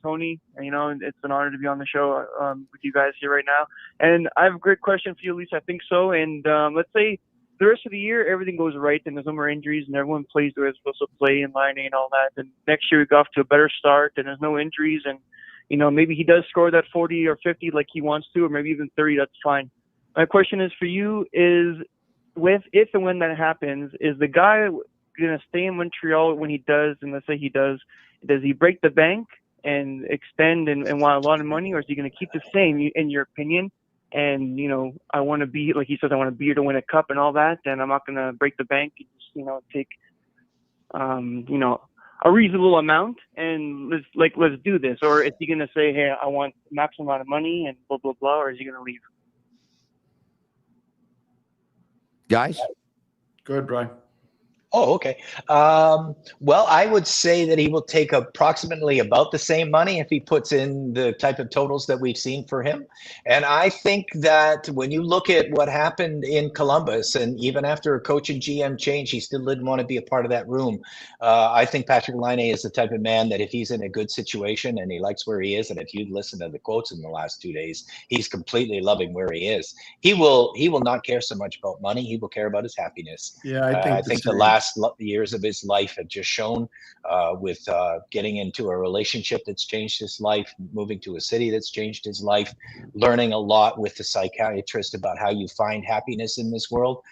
Tony. And, it's an honor to be on the show with you guys here right now. And I have a great question for you, at least I think so. And let's say the rest of the year, everything goes right and there's no more injuries and everyone plays the way they're supposed to play in line A and all that. And next year we go off to a better start and there's no injuries. And, maybe he does score that 40 or 50 like he wants to, or maybe even 30. That's fine. My question is for you is, if and when that happens, is the guy going to stay in Montreal when he does, and let's say he does he break the bank and extend and want a lot of money, or is he going to keep the same, in your opinion? And, I want to be, like he says, I want to be here to win a cup and all that, and I'm not going to break the bank and just, take, a reasonable amount and let's do this? Or is he going to say, hey, I want maximum amount of money and blah, blah, blah, or is he going to leave? Guys? Go ahead, Brian. Oh, okay. Well, I would say that he will take approximately about the same money if he puts in the type of totals that we've seen for him. And I think that when you look at what happened in Columbus, and even after a coach and GM change, he still didn't want to be a part of that room. I think Patrik Laine is the type of man that if he's in a good situation and he likes where he is, and if you listen to the quotes in the last 2 days, he's completely loving where he is. He will not care so much about money. He will care about his happiness. Yeah, I think the last years of his life have just shown with getting into a relationship that's changed his life, moving to a city that's changed his life, learning a lot with the psychiatrist about how you find happiness in this world.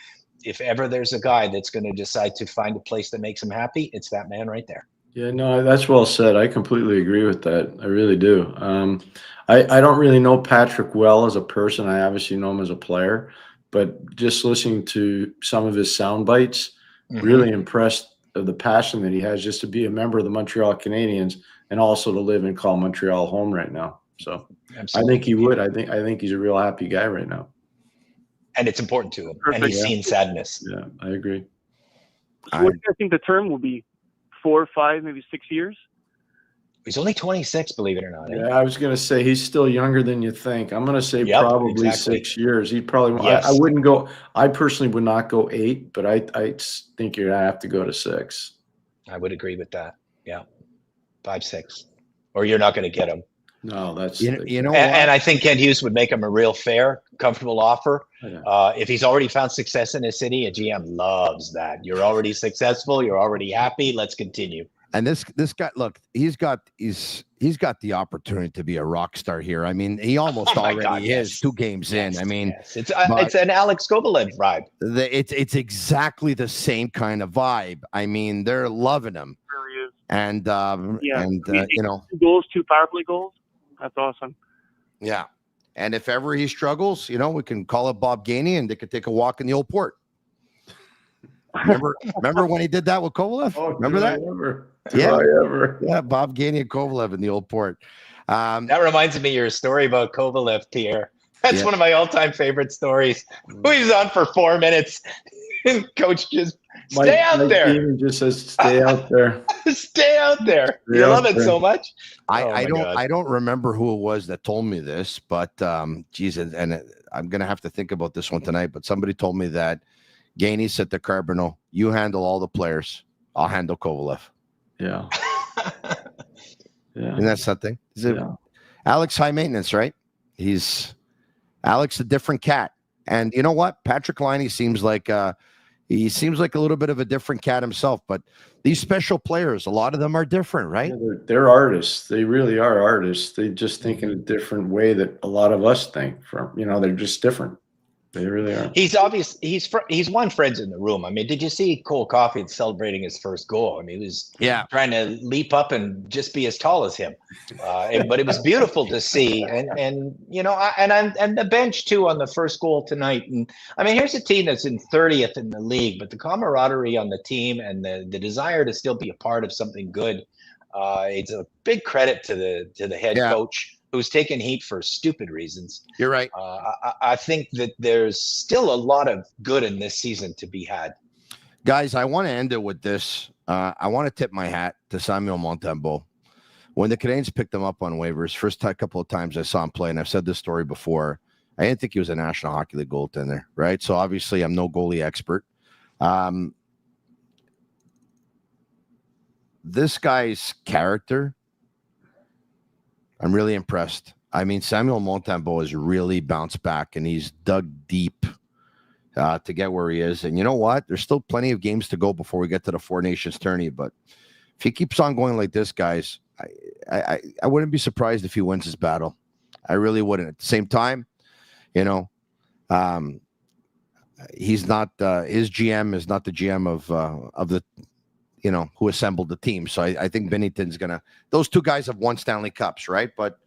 If ever there's a guy that's going to decide to find a place that makes him happy, it's that man right there. Yeah, no, that's well said. I completely agree with that. I really do. I don't really know Patrik well as a person. I obviously know him as a player, but just listening to some of his sound bites, really impressed of the passion that he has just to be a member of the Montreal Canadiens and also to live and call Montreal home right now. So absolutely. I think he would. I think he's a real happy guy right now. And it's important to him. And he's seen sadness. Yeah, I agree. So what do you think the term will be? 4, 5, maybe 6 years? He's only 26, believe it or not. Yeah, I was going to say he's still younger than you think. I'm going to say probably 6 years. He probably. Yes. I wouldn't go. I personally would not go 8, but I think you're going to have to go to 6. I would agree with that. Yeah, 5, 6, or you're not going to get him. No, that's you know. And I think Kent Hughes would make him a real fair, comfortable offer. Yeah. If he's already found success in his city, a GM loves that. You're already successful. You're already happy. Let's continue. And this guy, look, he's got the opportunity to be a rock star here. I mean, he almost already is 2 games in. I mean, it's an Alex Kovalev vibe. It's exactly the same kind of vibe. I mean, they're loving him. Really is. And you know, 2 goals, 2 power play goals. That's awesome. Yeah. And if ever he struggles, you know, we can call up Bob Gainey and they could take a walk in the old port. Remember when he did that with Kovalev? Oh, remember that? Yeah, Bob Gainey and Kovalev in the old port. That reminds me of your story about Kovalev, Pierre. That's one of my all-time favorite stories. He's on for 4 minutes. Coach just stay out there. Just says stay out there. Stay out there. You love it so much. I don't remember who it was that told me this, but geez, and I'm gonna have to think about this one tonight. But somebody told me that Gainey said to Carbonneau, "You handle all the players. I'll handle Kovalev." Yeah. And that's something. Alex high maintenance, right? Alex a different cat. And you know what? Patrik Laine seems like a little bit of a different cat himself. But these special players, a lot of them are different, right? Yeah, they're artists. They really are artists. They just think in a different way that a lot of us think. They're just different. They really are. He's won friends in the room. I mean, did you see Cole Caulfield celebrating his first goal? I mean, he was trying to leap up and just be as tall as him. But it was beautiful to see. And the bench too on the first goal tonight. And I mean, here's a team that's in 30th in the league, but the camaraderie on the team and the desire to still be a part of something good. It's a big credit to the head coach, who's taken heat for stupid reasons. You're right. I think that there's still a lot of good in this season to be had. Guys, I want to end it with this. I want to tip my hat to Samuel Montembeault. When the Canadiens picked him up on waivers, first couple of times I saw him play, and I've said this story before, I didn't think he was a National Hockey League goaltender, right? So obviously I'm no goalie expert. This guy's character, I'm really impressed. I mean, Samuel Montembeault has really bounced back, and he's dug deep to get where he is. And you know what? There's still plenty of games to go before we get to the Four Nations tourney. But if he keeps on going like this, guys, I wouldn't be surprised if he wins his battle. I really wouldn't. At the same time, he's not his GM is not the GM of the who assembled the team. So I think Binnington's those two guys have won Stanley Cups, right? But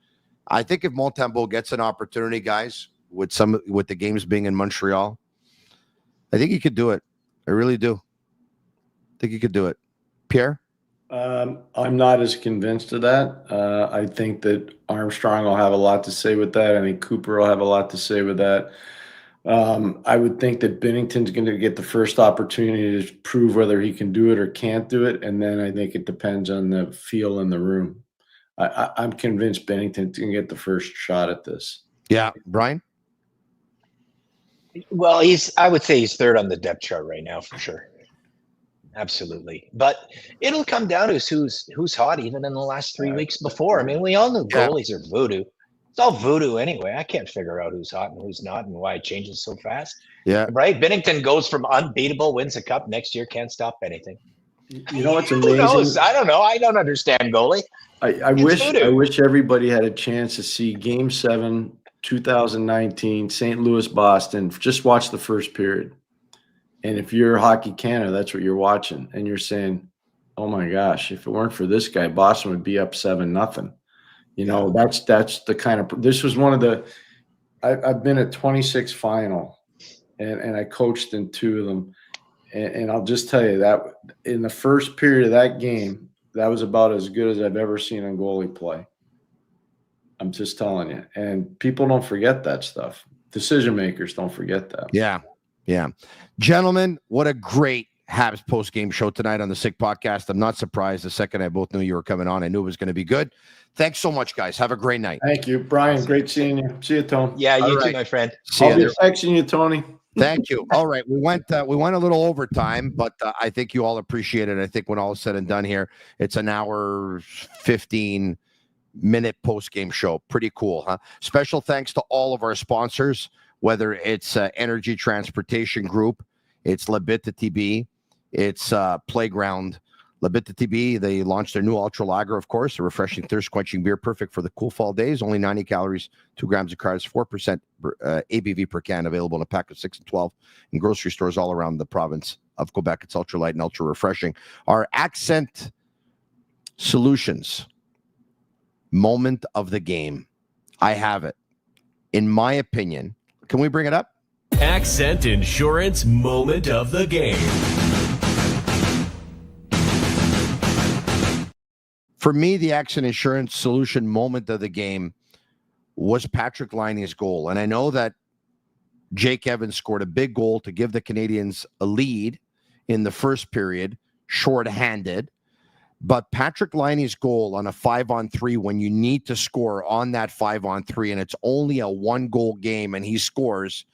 I think if Montembeault gets an opportunity, guys, with the games being in Montreal, I think he could do it. I really do. I think he could do it. Pierre? I'm not as convinced of that. I think that Armstrong will have a lot to say with that. I think Cooper will have a lot to say with that. I would think that Binnington's going to get the first opportunity to prove whether he can do it or can't do it, and then I think it depends on the feel in the room. I'm convinced Binnington can get the first shot at this. Yeah, Brian? Well, I would say he's third on the depth chart right now for sure. Absolutely. But it'll come down to who's hot even in the last 3 weeks before. I mean, we all know goalies are voodoo. It's all voodoo anyway. I can't figure out who's hot and who's not and why it changes so fast. Yeah. Right? Binnington goes from unbeatable, wins a cup next year, can't stop anything. You know what's amazing? Who knows? I don't know. I don't understand goalie. I wish everybody had a chance to see Game 7, 2019, St. Louis, Boston. Just watch the first period. And if you're Hockey Canada, that's what you're watching. And you're saying, oh my gosh, if it weren't for this guy, Boston would be up 7-0. You know, that's the kind of – this was one of the – I've been at 26 final, and I coached in 2 of them. And I'll just tell you that in the first period of that game, that was about as good as I've ever seen a goalie play. I'm just telling you. And people don't forget that stuff. Decision makers don't forget that. Yeah. Yeah. Gentlemen, what a great Habs post-game show tonight on the Sick Podcast. I'm not surprised. The second I both knew you were coming on, I knew it was going to be good. Thanks so much, guys. Have a great night. Thank you, Brian. Great seeing you. See you, Tony. Yeah, you too, my friend. I'll be texting you, Tony. Thank you. All right. We went a little overtime, but I think you all appreciate it. I think when all is said and done here, it's an hour, 15-minute post-game show. Pretty cool, huh? Special thanks to all of our sponsors, whether it's Energy Transportation Group, it's Bittt Tibi, it's Playground. Bittt Tibi, they launched their new Ultra Lager, of course, a refreshing, thirst-quenching beer, perfect for the cool fall days. Only 90 calories, 2 grams of carbs, 4% ABV per can, available in a pack of 6 and 12 in grocery stores all around the province of Quebec. It's ultra light and ultra refreshing. Our Accent Solutions moment of the game. I have it. In my opinion, can we bring it up? Accent Insurance moment of the game. For me, the Accent Insurance Solution moment of the game was Patrik Laine's goal. And I know that Jake Evans scored a big goal to give the Canadiens a lead in the first period, shorthanded. But Patrik Laine's goal on a 5-on-3, when you need to score on that 5-on-3, and it's only a 1-goal game, and he scores,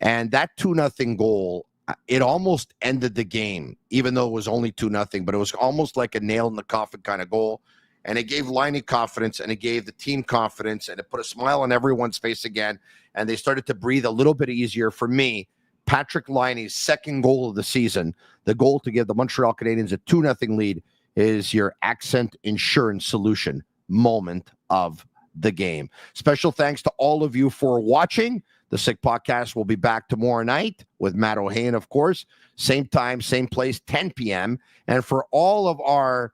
and that 2-0 goal, it almost ended the game, even though it was only 2-0, but it was almost like a nail in the coffin kind of goal. And it gave Laine confidence, and it gave the team confidence, and it put a smile on everyone's face again. And they started to breathe a little bit easier. For me, Patrik Laine's second goal of the season, the goal to give the Montreal Canadiens a 2-0 lead, is your Accent Insurance Solution moment of the game. Special thanks to all of you for watching. The Sick Podcast will be back tomorrow night with Matt O'Hain, of course. Same time, same place, 10 p.m. And for all of our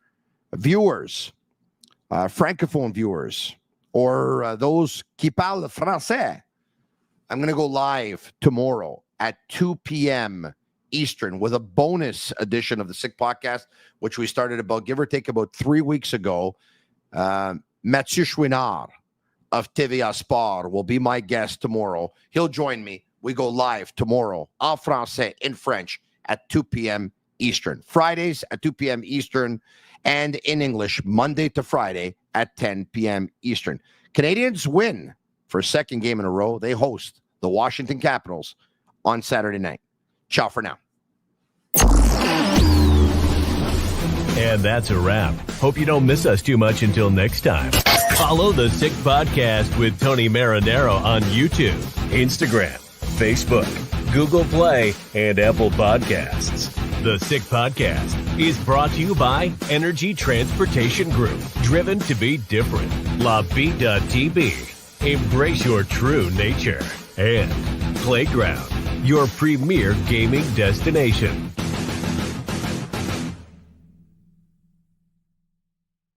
viewers, francophone viewers, or those qui parlent français, I'm going to go live tomorrow at 2 p.m. Eastern with a bonus edition of the Sick Podcast, which we started give or take about 3 weeks ago. Mathieu Chouinard of TVA Sport will be my guest tomorrow. He'll join me. We go live tomorrow en français, in French, at 2 p.m. Eastern. Fridays at 2 p.m. Eastern, and in English, Monday to Friday at 10 p.m. Eastern. Canadiens win for a second game in a row. They host the Washington Capitals on Saturday night. Ciao for now. And that's a wrap. Hope you don't miss us too much until next time. Follow the Sick Podcast with Tony Marinaro on YouTube, Instagram, Facebook, Google Play, and Apple Podcasts. The Sick Podcast is brought to you by Energy Transportation Group, driven to be different. Bittt, embrace your true nature. And Playground, your premier gaming destination.